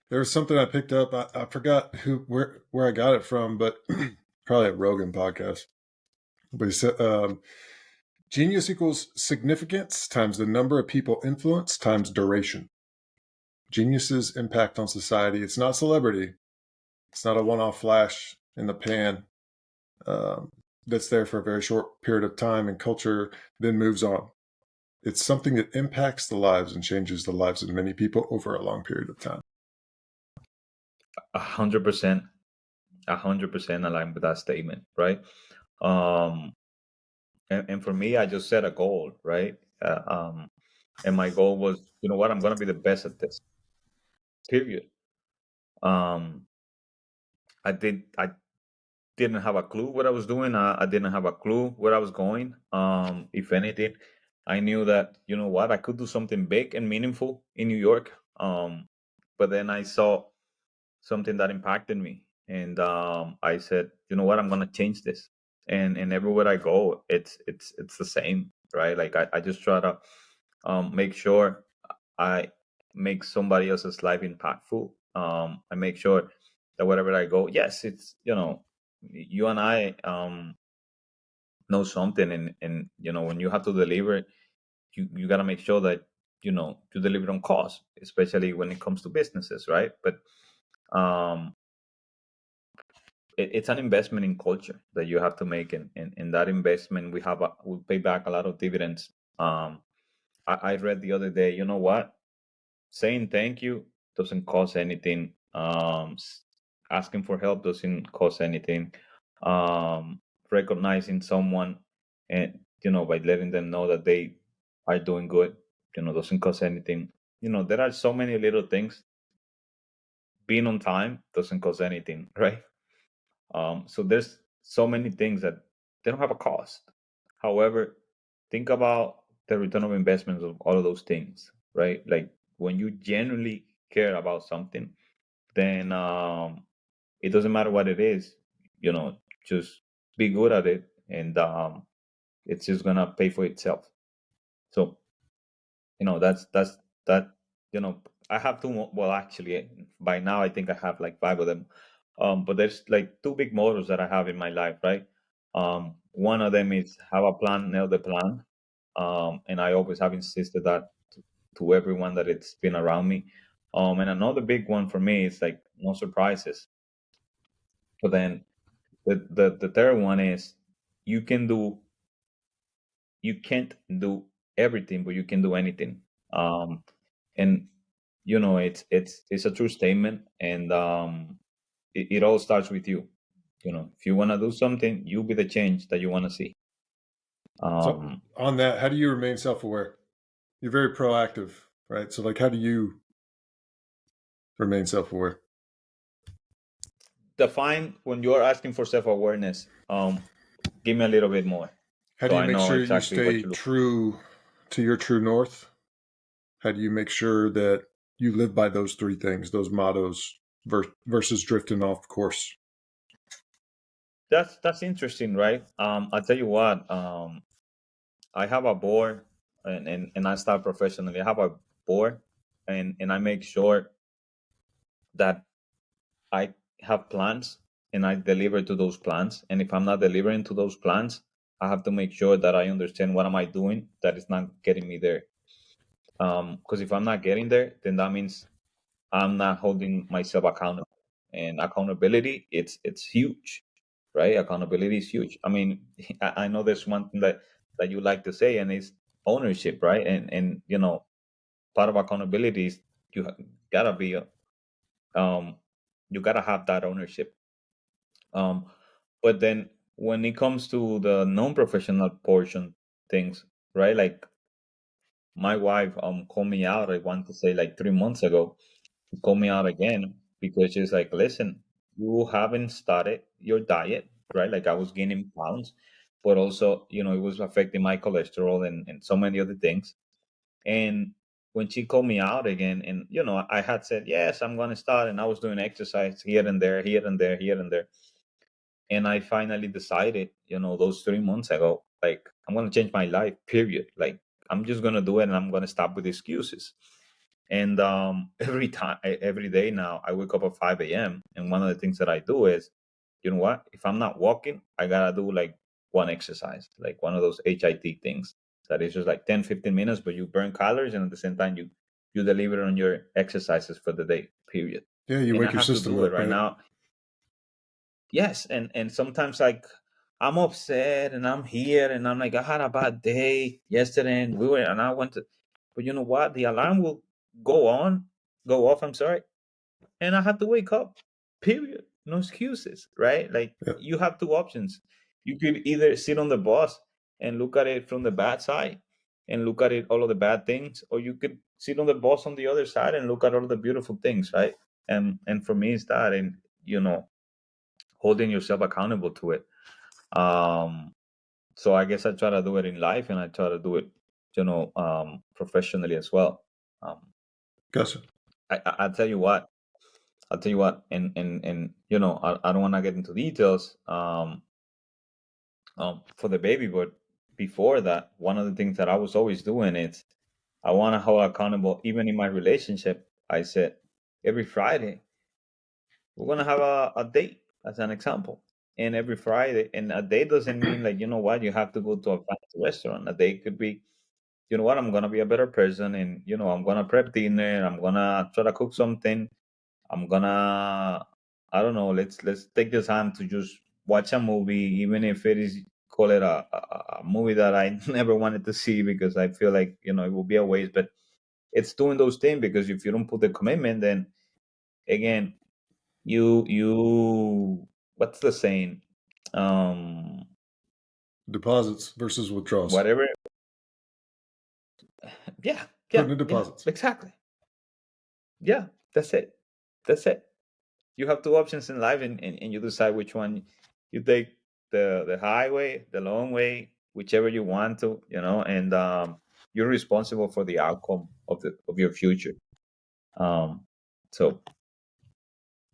There was something I picked up. I forgot where I got it from, but probably a Rogan podcast. But he said, genius equals significance times the number of people influenced times duration. Genius's impact on society. It's not celebrity. It's not a one-off flash in the pan um, that's there for a very short period of time and culture then moves on. It's something that impacts the lives and changes the lives of many people over a long period of time. 100%, 100% aligned with that statement, right? Um, and for me, I just set a goal, right? and my goal was, you know what, I'm gonna be the best at this. Period. Um, I didn't have a clue what I was doing. I didn't have a clue where I was going. If anything, I knew that, you know what, I could do something big and meaningful in New York. But then I saw something that impacted me, and I said, you know what, I'm gonna change this. And everywhere I go, it's the same, right? Like I just try to make sure I make somebody else's life impactful. I make sure that wherever I go, yes, it's, you and I know something, and when you have to deliver, you got to make sure that you deliver on cost, especially when it comes to businesses, right? But um, it's an investment in culture that you have to make, and that investment will pay back a lot of dividends. I read the other day, you know what? Saying thank you doesn't cost anything. Asking for help doesn't cost anything. Recognizing someone, and by letting them know that they are doing good, doesn't cost anything. There are so many little things. Being on time doesn't cost anything, right? So there's so many things that they don't have a cost. However, think about the return of investments of all of those things, right? Like when you genuinely care about something, then it doesn't matter what it is, just be good at it, and it's just gonna pay for itself. So that's that. I have two well, actually, by now I think I have like five of them. But there's like two big mottos that I have in my life, right? One of them is have a plan, nail the plan. And I always have insisted that to everyone that it's been around me. And another big one for me is like no surprises. But then the third one is you can do you can't do everything, but you can do anything. And it's a true statement, and it all starts with you. If you want to do something, you be the change that you want to see. So um on that, how do you remain self-aware? You're very proactive, right? So like, how do you remain self-aware? Define when you're asking for self-awareness. Give me a little bit more, How so do you I make know sure you exactly what stay you look. true to your true north? How do you make sure that you live by those three things, those mottos, versus drifting off course? That's interesting, right? I'll tell you what. I have a board, and I start professionally. I have a board, and I make sure that I have plans and I deliver to those plans. And if I'm not delivering to those plans, I have to make sure that I understand what am I doing that is not getting me there. Because if I'm not getting there, then that means I'm not holding myself accountable. And accountability, it's huge, right? Accountability is huge. I mean, I know there's one thing that you like to say, and it's ownership, right? And part of accountability is you gotta be um you gotta have that ownership. Um, but then when it comes to the non-professional portion things, right? Like my wife called me out. I want to say like 3 months ago, she called me out again because she's like, "Listen, you haven't started your diet, right? Like I was gaining pounds, but also it was affecting my cholesterol and so many other things." And when she called me out again, and I had said yes, I'm going to start, and I was doing exercise here and there, here and there, here and there. And I finally decided, those 3 months ago, like I'm gonna change my life. Period. Like I'm just gonna do it, and I'm gonna stop with excuses. And every day now, I wake up at 5 a.m. and one of the things that I do is, you know what? If I'm not walking, I gotta do like one exercise, like one of those HIT things that is just like 10, 15 minutes, but you burn calories, and at the same time you deliver on your exercises for the day. Period. Yeah, you And I wake your have to system do it up, right right? now. Yes, and sometimes like I'm upset and I'm here and I'm like I had a bad day yesterday and I went to, but you know what? The alarm will go off. I'm sorry, and I have to wake up. Period. No excuses, right? Like Yeah. you have two options. You could either sit on the bus and look at it from the bad side, and look at it, all of the bad things, or you could sit on the bus on the other side and look at all the beautiful things, right? And for me, it's that, and holding yourself accountable to it. So I guess I try to do it in life, and I try to do it, professionally as well. Um, Gotcha. I'll tell you what. And I don't want to get into details for the baby, but before that, one of the things that I was always doing is I want to hold accountable, even in my relationship. I said every Friday we're gonna have a date, as an example, and every Friday, and a date doesn't mean like you have to go to a fancy restaurant. A date could be, I'm gonna be a better person, and I'm gonna prep dinner. I'm gonna try to cook something. I'm gonna, I don't know. Let's take the time to just watch a movie, even if it is, call it a movie that I never wanted to see, because I feel like it will be a waste. But it's doing those things, because if you don't put the commitment, then again, you what's the saying? Deposits versus withdrawals. Whatever. Yeah, Putting in deposits. exactly. Yeah, that's it. That's it. You have two options in life, and you decide which one you take, the highway, the long way, whichever you want to, and you're responsible for the outcome of your future. So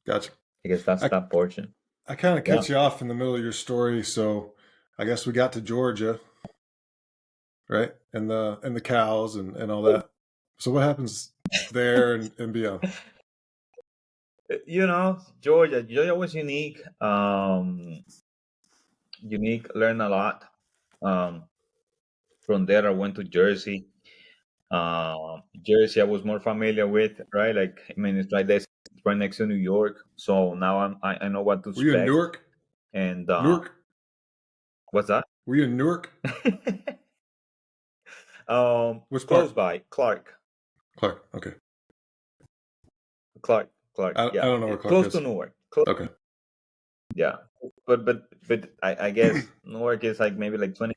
Gotcha. I guess that's that portion. I kind of cut Yeah. you off in the middle of your story, so I guess we got to Georgia, right? And the cows and all that. So what happens there and beyond? Georgia was unique. Learned a lot. From there, I went to Jersey. Jersey, I was more familiar with, right? Like, I mean, it's right there, it's right next to New York. So now I know what to Were you in expect. Newark? And Newark? what's that? Were you in Newark? Which Close part? by Clark. Clark. Okay. Clark. I Yeah, don't know where Clark close is. to Newark. Okay. Yeah, but I guess Newark is like maybe like 20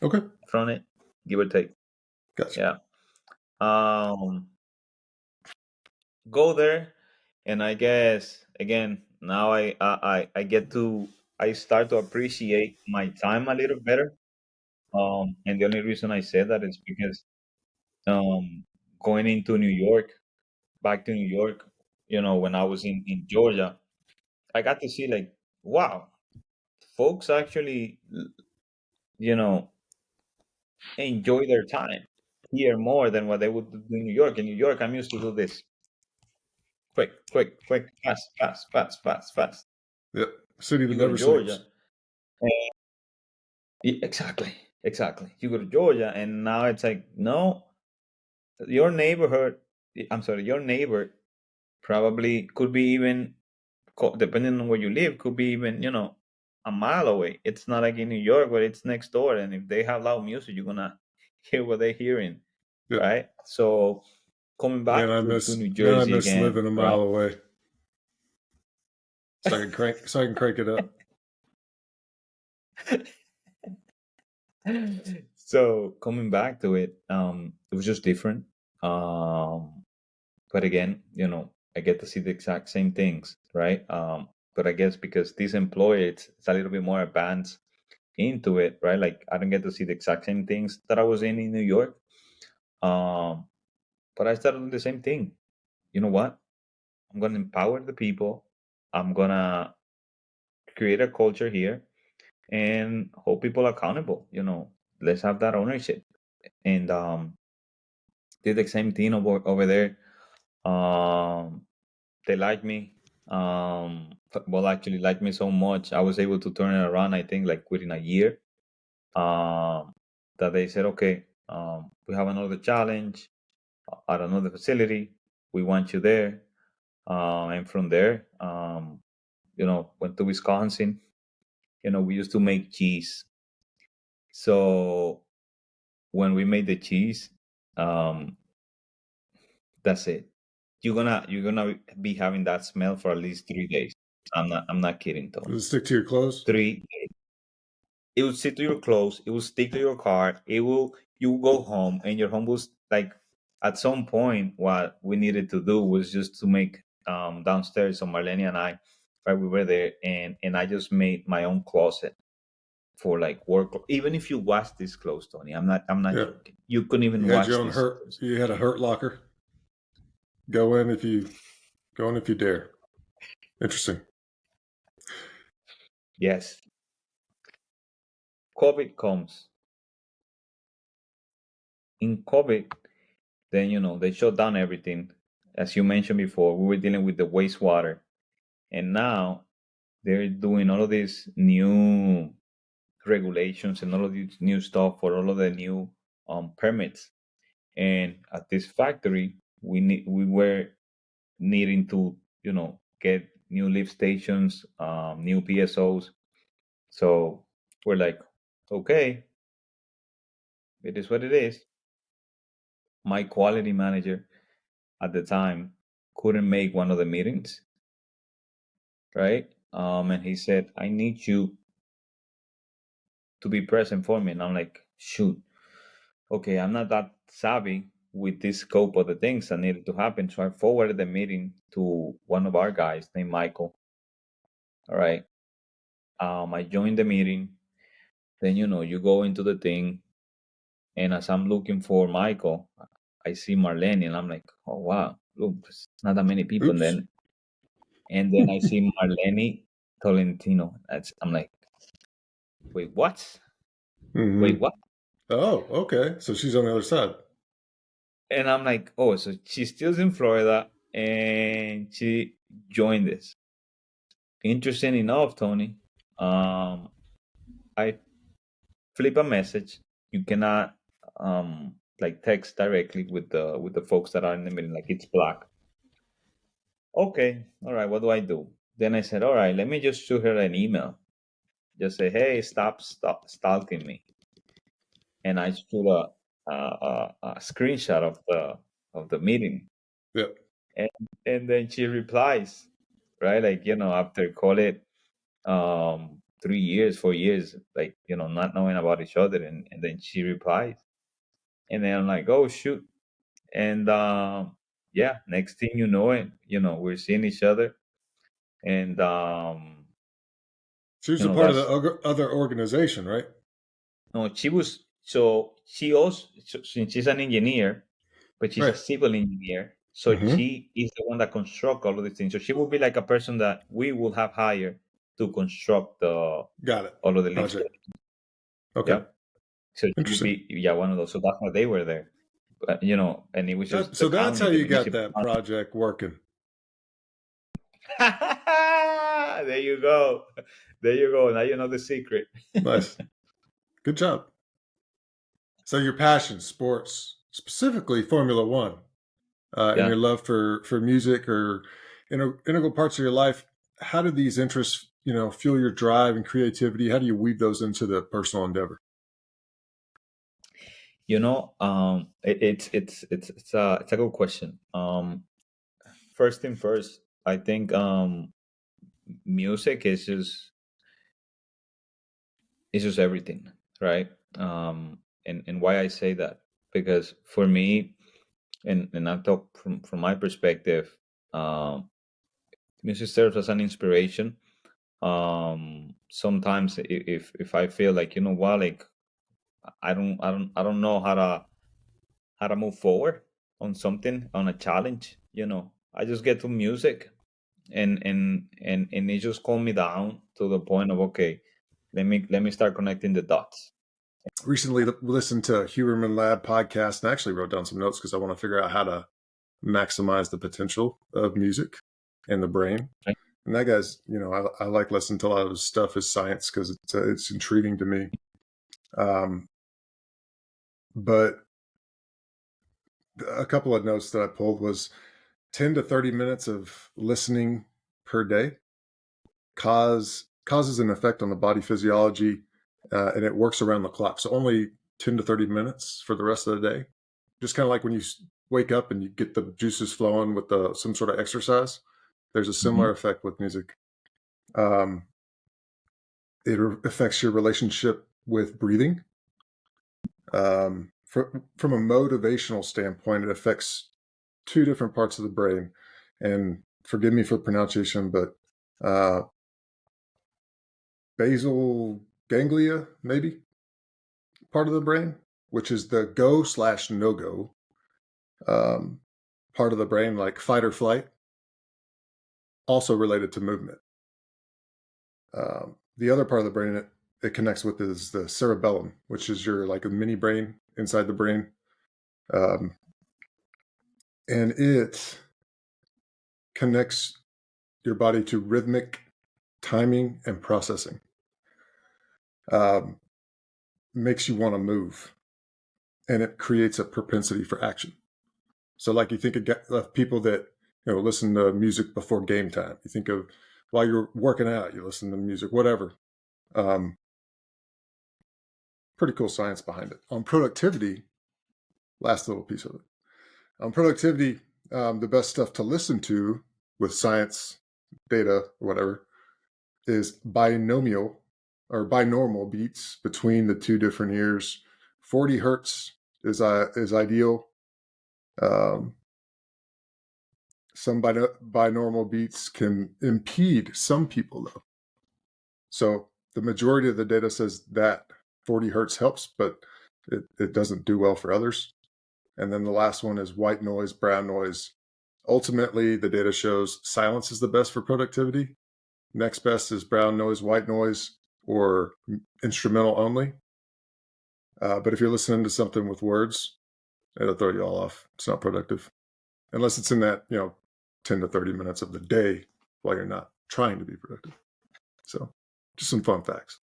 Okay. from it, give or take. Gotcha. Yeah. Go there, and I guess again now I get to, I start to appreciate my time a little better. And the only reason I say that is because um going into New York, back to New York, when I was in Georgia, I got to see like, wow, folks actually you know enjoy their time here more than what they would do in New York. In New York, I'm used to do this quick, fast. Yep. City that You go to never Georgia, sleeps. and exactly. You go to Georgia, and now it's like, no, your neighborhood. I'm sorry, your neighbor probably could be even, depending on where you live, could be even a mile away. It's not like in New York where it's next door, and if they have loud music, you're gonna hear what they're hearing, Yep. right? So coming back Man, I to New miss Jersey again, living a right? mile away. So I can crank it up. So coming back to it, it was just different. But again, I get to see the exact same things, right? But I guess because this employer, it's a little bit more advanced into it, right? Like I don't get to see the exact same things that I was in New York. Um, but I started doing the same thing. You know what? I'm gonna empower the people. I'm gonna create a culture here and hold people accountable. Let's have that ownership. And did the same thing over there. They like me. Well, actually, like me so much, I was able to turn it around. I think like within a year. That they said, okay, we have another challenge at another facility. We want you there. And from there, went to Wisconsin. We used to make cheese. So when we made the cheese, um, that's it. You're gonna be having that smell for at least 3 days. I'm not kidding, Does Tony. it stick to your clothes? 3 days. It will stick to your clothes. It will stick to your car. It will you go home, and your home was like, at some point, what we needed to do was just to make downstairs. So Marlene and I, right, we were there, and I just made my own closet for like work. Even if you wash these clothes, Tony, I'm not Yeah. joking. You couldn't even You had wash your own these hurt. clothes. You had a hurt locker. Go in if you dare. Interesting. Yes. COVID comes. In COVID, then they shut down everything. As you mentioned before, we were dealing with the wastewater, and now they're doing all of these new regulations and all of this new stuff for all of the new permits. And at this factory, we were needing to get new lift stations, new PSOs. So we're like, okay, it is what it is. My quality manager at the time couldn't make one of the meetings, right? And he said, I need you to be present for me. And I'm like, shoot, okay, I'm not that savvy with this scope of the things that needed to happen. So I forwarded the meeting to one of our guys named Michael. All right. I joined the meeting. Then, you go into the thing. And as I'm looking for Michael, I see Marlene, and I'm like, oh, wow, look, there's not that many people. And Oops. then I see Marlene Tolentino. I'm like, wait, what? Mm-hmm. Wait, what? Oh, okay. So she's on the other side. And I'm like, oh, so she's still in Florida, and she joined this. Interesting enough, Tony. I flip a message. You cannot like text directly with the folks that are in the meeting. Like, it's black. Okay, all right. What do I do? Then I said, all right, let me just shoot her an email. Just say, hey, stop stalking me. And I shoot a screenshot of the meeting. Yep. and and then she replies, right, like, after, call it 3 years, 4 years, like, not knowing about each other, and then she replies, and then I'm like, oh, shoot. And yeah, next thing you know it, we're seeing each other. And She was a part of the that's other organization, right? no, she also, since she's an engineer, but she's a Right. civil engineer. So Mm-hmm. she is the one that construct all of these things. So she will be like a person that we will have hired to construct Got it. all of the lift Project. stations. Okay. Yeah. So she will Interesting. be, yeah, one of those. So that's why they were there. But, and it was just the So that's how county, the you got municipal that county. project working. There you go. There you go. Now you know the secret. Nice. Good job. So your passion, sports, specifically Formula One, and Yeah. your love for music or integral parts of your life. How do these interests, fuel your drive and creativity? How do you weave those into the personal endeavor? It's a good question. First thing first, I think music is just everything, right? And why I say that, because for me, and I talk from my perspective, um, music serves as an inspiration. Sometimes if I feel like, what, like, I don't know how to move forward on something, on a challenge, I just get to music, and it just calm me down to the point of, okay, let me start connecting the dots. Recently listened to Huberman Lab podcast and I actually wrote down some notes because I want to figure out how to maximize the potential of music and the brain. Right? And that guy's, I like listening to a lot of his stuff as science because it's intriguing to me. But a couple of notes that I pulled was 10 to 30 minutes of listening per day causes an effect on the body physiology, and it works around the clock. So only 10 to 30 minutes for the rest of the day. Just kind of like when you wake up and you get the juices flowing with some sort of exercise. There's a Mhm. similar effect with music. It affects your relationship with breathing, from a motivational standpoint, it affects two different parts of the brain. And forgive me for the pronunciation, but basal ganglia, maybe, part of the brain, which is the go/no-go part of the brain, like fight or flight, also related to movement. The other part of the brain it connects with is the cerebellum, which is your like a mini brain inside the brain. And it connects your body to rhythmic timing and processing. Makes you want to move, and it creates a propensity for action. So like you think of people that listen to music before game time. You think of while you're working out, you listen to music, whatever. Pretty cool science behind it. On productivity, last little piece of it. On productivity, the best stuff to listen to with science, data, or whatever, is binomial or binaural beats between the two different ears. 40 hertz is ideal. Some binaural beats can impede some people, though. So the majority of the data says that 40 hertz helps, but it doesn't do well for others. And then the last one is white noise, brown noise. Ultimately, the data shows silence is the best for productivity. Next best is brown noise, white noise, or instrumental only. But if you're listening to something with words, it'll throw you all off. It's not productive. Unless it's in that, 10 to 30 minutes of the day while you're not trying to be productive. So just some fun facts.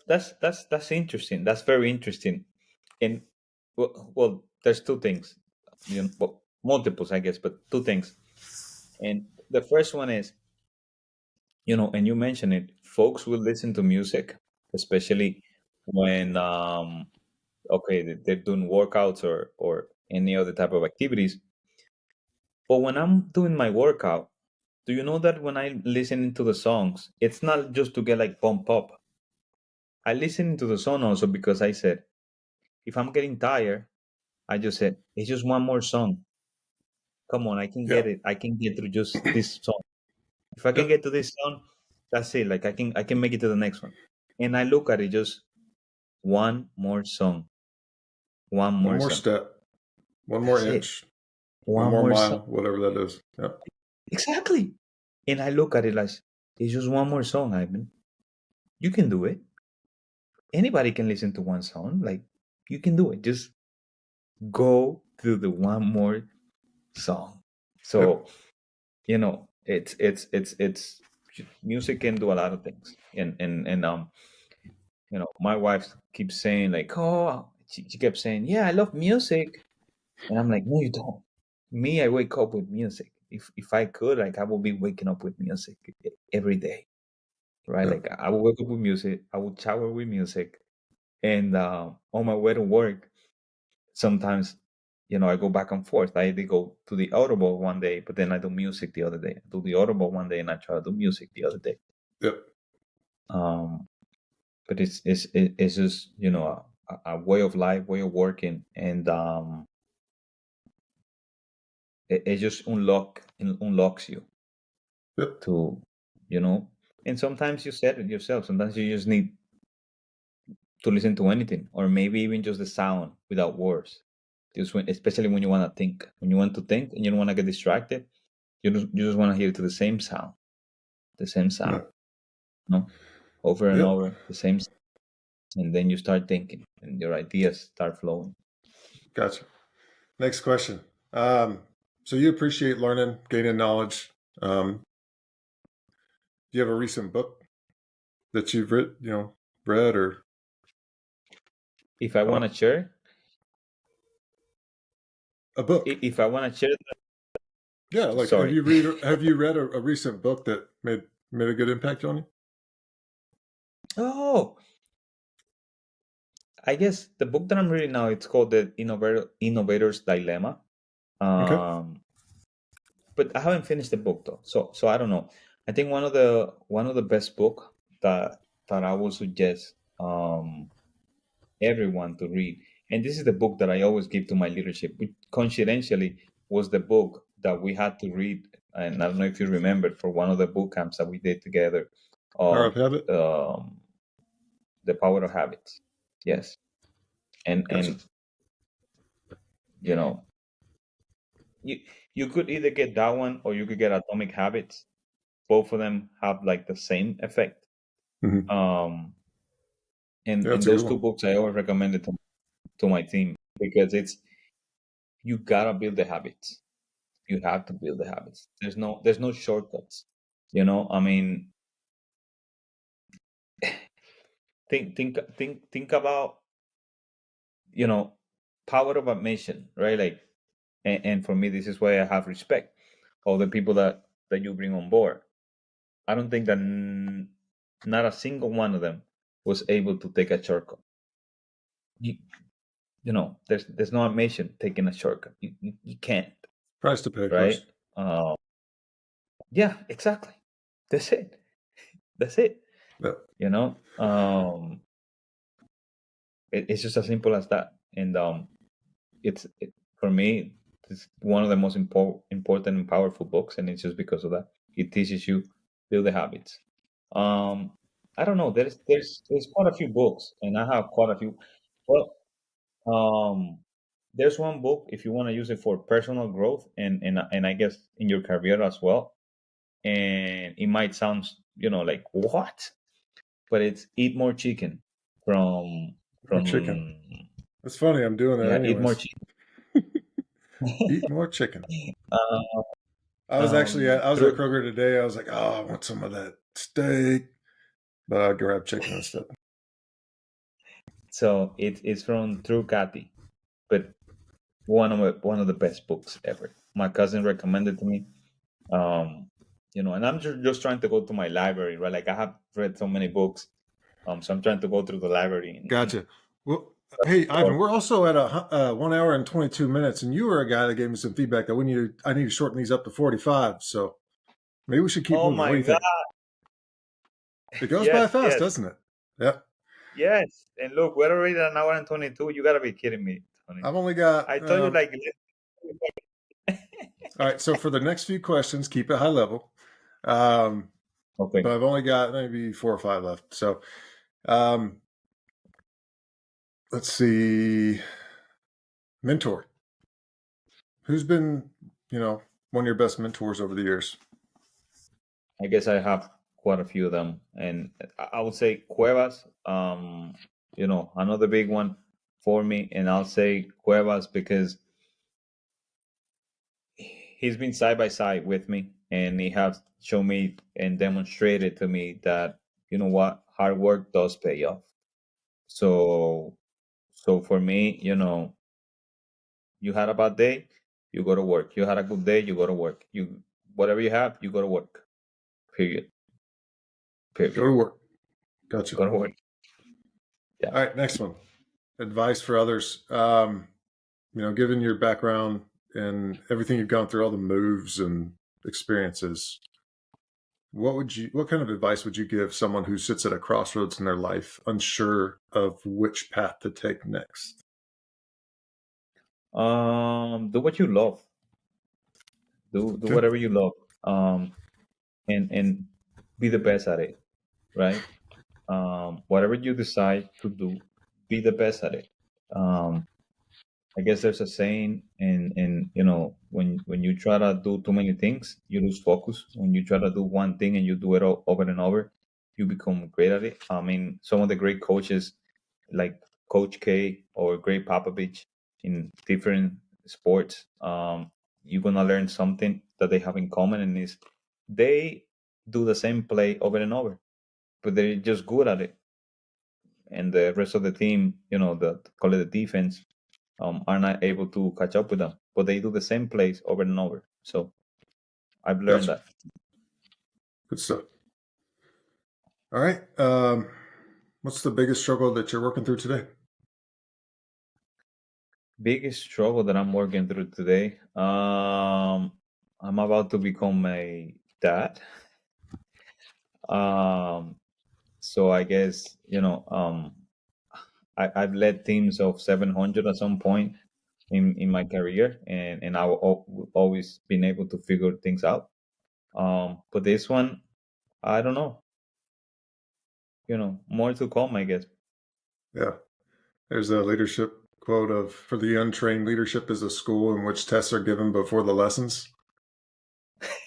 That's interesting. That's very interesting. And well, there's two things, well, multiples, I guess, but two things. And the first one is, and you mentioned it, folks will listen to music, especially when, okay, they're doing workouts or any other type of activities. But when I'm doing my workout, do you know that when I listen to the songs, it's not just to get like pumped up. I listen to the song also because I said, if I'm getting tired, I just said, it's just one more song. Come on, I can get it. I can get through just this song. If I can get to this song, that's it. Like I can make it to the next one. And I look at it just one more song. One more song. Step. One more That's inch. it. One more mile, song. whatever that is. Yep. Exactly. And I look at it like it's just one more song, Ivan. You can do it. Anybody can listen to one song. Like you can do it. Just go to the one more song. So, it's music can do a lot of things. And my wife keeps saying like, oh, she kept saying, yeah, I love music. And I'm like, no, you don't. Me, I wake up with music. If I could, like I will be waking up with music every day. Right? Yep. Like I will wake up with music, I will shower with music. And on my way to work, sometimes, I go back and forth. I either go to the Audible one day, but then I do music the other day. I do the Audible one day and I try to do music the other day. Yep. But it's just, a way of life, way of working. And it just unlocks you Yep. to, and sometimes you said it yourself. Sometimes you just need to listen to anything, or maybe even just the sound without words. Especially when you want to think, and you don't want to get distracted, you just want to hear to the same sound, over and over, the same sound. And then you start thinking, and your ideas start flowing. Gotcha. Next question. So you appreciate learning, gaining knowledge. Do you have a recent book that you've read or? If I want to share a book, if I want to share, yeah, like sorry. have you read a recent book that made a good impact on you? Oh, I guess the book that I'm reading now, it's called The Innovator's Dilemma. Okay. But I haven't finished the book though, so I don't know. I think one of the best book that I would suggest everyone to read and this is the book that I always give to my leadership, which coincidentally was the book that we had to read, and I don't know if you remember, for one of the boot camps that we did together, Power of of habit. the power of habits. Yes, and Gotcha. you know, you you could either get that one or you could get Atomic Habits. Both of them have like the same effect. Mhm. Um, Yeah, and that's a good those two one. books I always recommend it to my team, because it's, you gotta build the habits. You have to build the habits. There's no shortcuts. I mean, think about, you know power of admission, right? Like, and for me, this is why I have respect of the people that you bring on board. I don't think that not a single one of them was able to take a shortcut. You, there's no admission taking a shortcut. You can't, Price to pay, of right? course. Uh, yeah, exactly. That's it. That's it. Yeah. You know, it's just as simple as that. And for me, it's one of the most important and powerful books, and it's just because of that. It teaches you build the habits. Um, I don't know. There's quite a few books, and I have quite a few. Well, um, there's one book if you want to use it for personal growth, and I guess in your career as well. And it might sound, like what, but it's Eat More Chicken from More chicken. from It's funny. I'm doing that yeah, Eat More anyways. Chicken. Eat more chicken. uh, I was actually I was at through Kroger today. I was like, oh, I want some of that steak, but I grabbed chicken instead. So it's from True Cathy, but one of the best books ever. My cousin recommended to me. And I'm just trying to go to my library, right? Like, I have read so many books, so I'm trying to go through the library and Gotcha. Well, hey, Ivan, we're also at a 1 hour and 22 minutes, and you were a guy that gave me some feedback that I need to shorten these up to 45. So maybe we should keep oh moving. What do my you god, think? It goes by yes, fast, yes, doesn't it? Yeah. yes. And look, we're already at an hour and 22. You gotta be kidding me, Tony. I've only got, I told you, like, all right. So for the next few questions, keep it high level. But okay. I've only got maybe 4 or 5 left. So um, let's see. Mentor. Who's been, one of your best mentors over the years? I guess I have quite a few of them, and I would say Cuevas. Another big one for me, and I'll say Cuevas because he's been side by side with me, and he has shown me and demonstrated to me that, hard work does pay off. So, for me, you had a bad day, you go to work. You had a good day, you go to work. You Whatever you have, you go to work. Period. Go Period. to work. Gotcha. Go to work. Yeah. All right, next one. Advice for others. Given your background and everything you've gone through, all the moves and experiences, what kind of advice would you give someone who sits at a crossroads in their life, unsure of which path to take next? Do what you love. Do Okay. whatever you love. And be the best at it. Right. Whatever you decide to do, be the best at it. I guess there's a saying, and when you try to do too many things, you lose focus. When you try to do one thing and you do it over and over, you become great at it. I mean, some of the great coaches, like Coach K or Greg Popovich, in different sports, you're gonna learn something that they have in common, and is they do the same play over and over, but they're just good at it. And the rest of the team, the call it the defense, are not able to catch up with them. But they do the same plays over and over. So I've learned Gotcha. that. Good stuff. All right. What's the biggest struggle that you're working through today? Biggest struggle that I'm working through today. I'm about to become a dad. So I guess, I've led teams of 700 at some point in my career, and I've always been able to figure things out. But this one, I don't know. More to come, I guess. Yeah. There's a leadership quote of, for the untrained, leadership is a school in which tests are given before the lessons.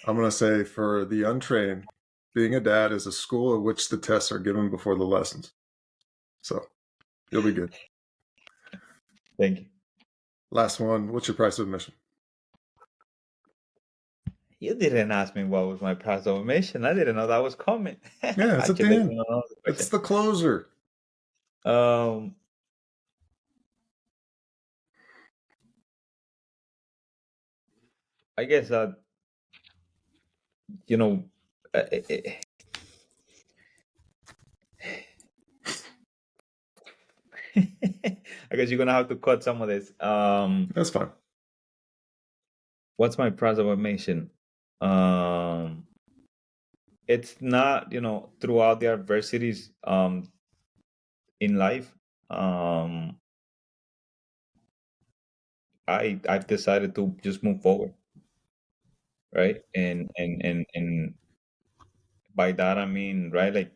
I'm going to say for the untrained, being a dad is a school in which the tests are given before the lessons. So you'll be good. Thank you. Last one. What's your price of admission? You didn't ask me what was my price of admission. I didn't know that was coming. Yeah, it's I at the should let end. you know the It's question. the closer. I guess you know, I guess you're gonna have to cut some of this. That's fine. What's my price of admission? It's not, throughout the adversities in life. I've decided to just move forward, right? And by that I mean, right, like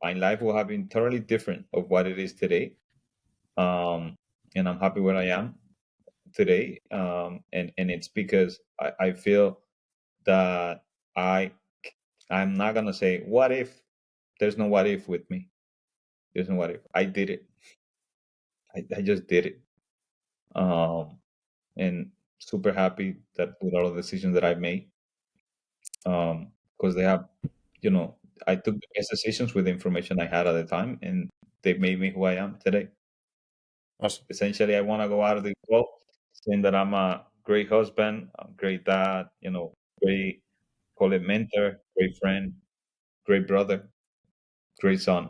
my life will have been totally different of what it is today. And I'm happy where I am today. And it's because I feel that I'm not gonna say what if. There's no what if with me. There's no what if. I did it. I just did it. And super happy that with all the decisions that I made. Because they have, I took the best decisions with the information I had at the time, and they made me who I am today. Awesome. Essentially, I want to go out of this world saying that I'm a great husband, a great dad, great, call it mentor, great friend, great brother, great son,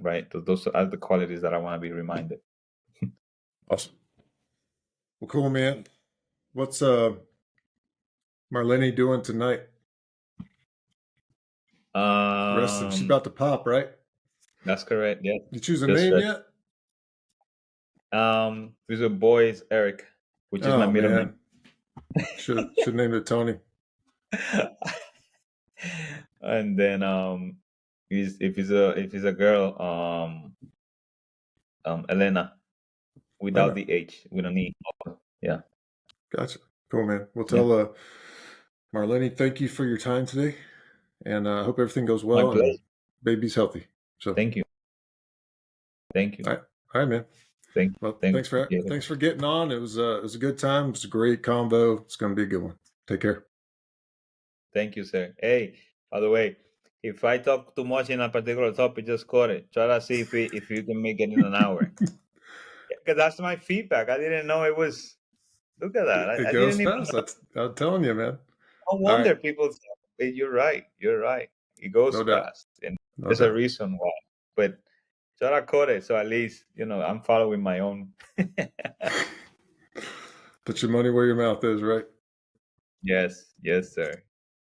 right? Those are the qualities that I want to be reminded. Awesome. Well, cool, man. What's Marlene doing tonight? Resting. She's about to pop, right? That's correct. Yeah. You choose a Just name right. yet? This a boy is Eric, which is my middle name. Should name it Tony. And then if he's a girl, Elena, without Okay. the H. We don't need. Yeah. Gotcha. Cool, man. We'll tell Marlene, thank you for your time today, and I hope everything goes well. My pleasure. And baby's healthy. So Thank you. Thank you. All right, man. Thanks for getting on. It was a good time. It was a great convo. It's going to be a good one. Take care. Thank you, sir. Hey, by the way, if I talk too much in a particular topic, just cut it. Try to see if you can make it in an hour. Because that's my feedback. I didn't know it was. Look at that. It I goes didn't even fast. I'm telling you, man. No wonder people say, hey, you're right. It goes fast. And there's a reason why. But try to cut it so at least, I'm following my own. Put your money where your mouth is, right? Yes, sir.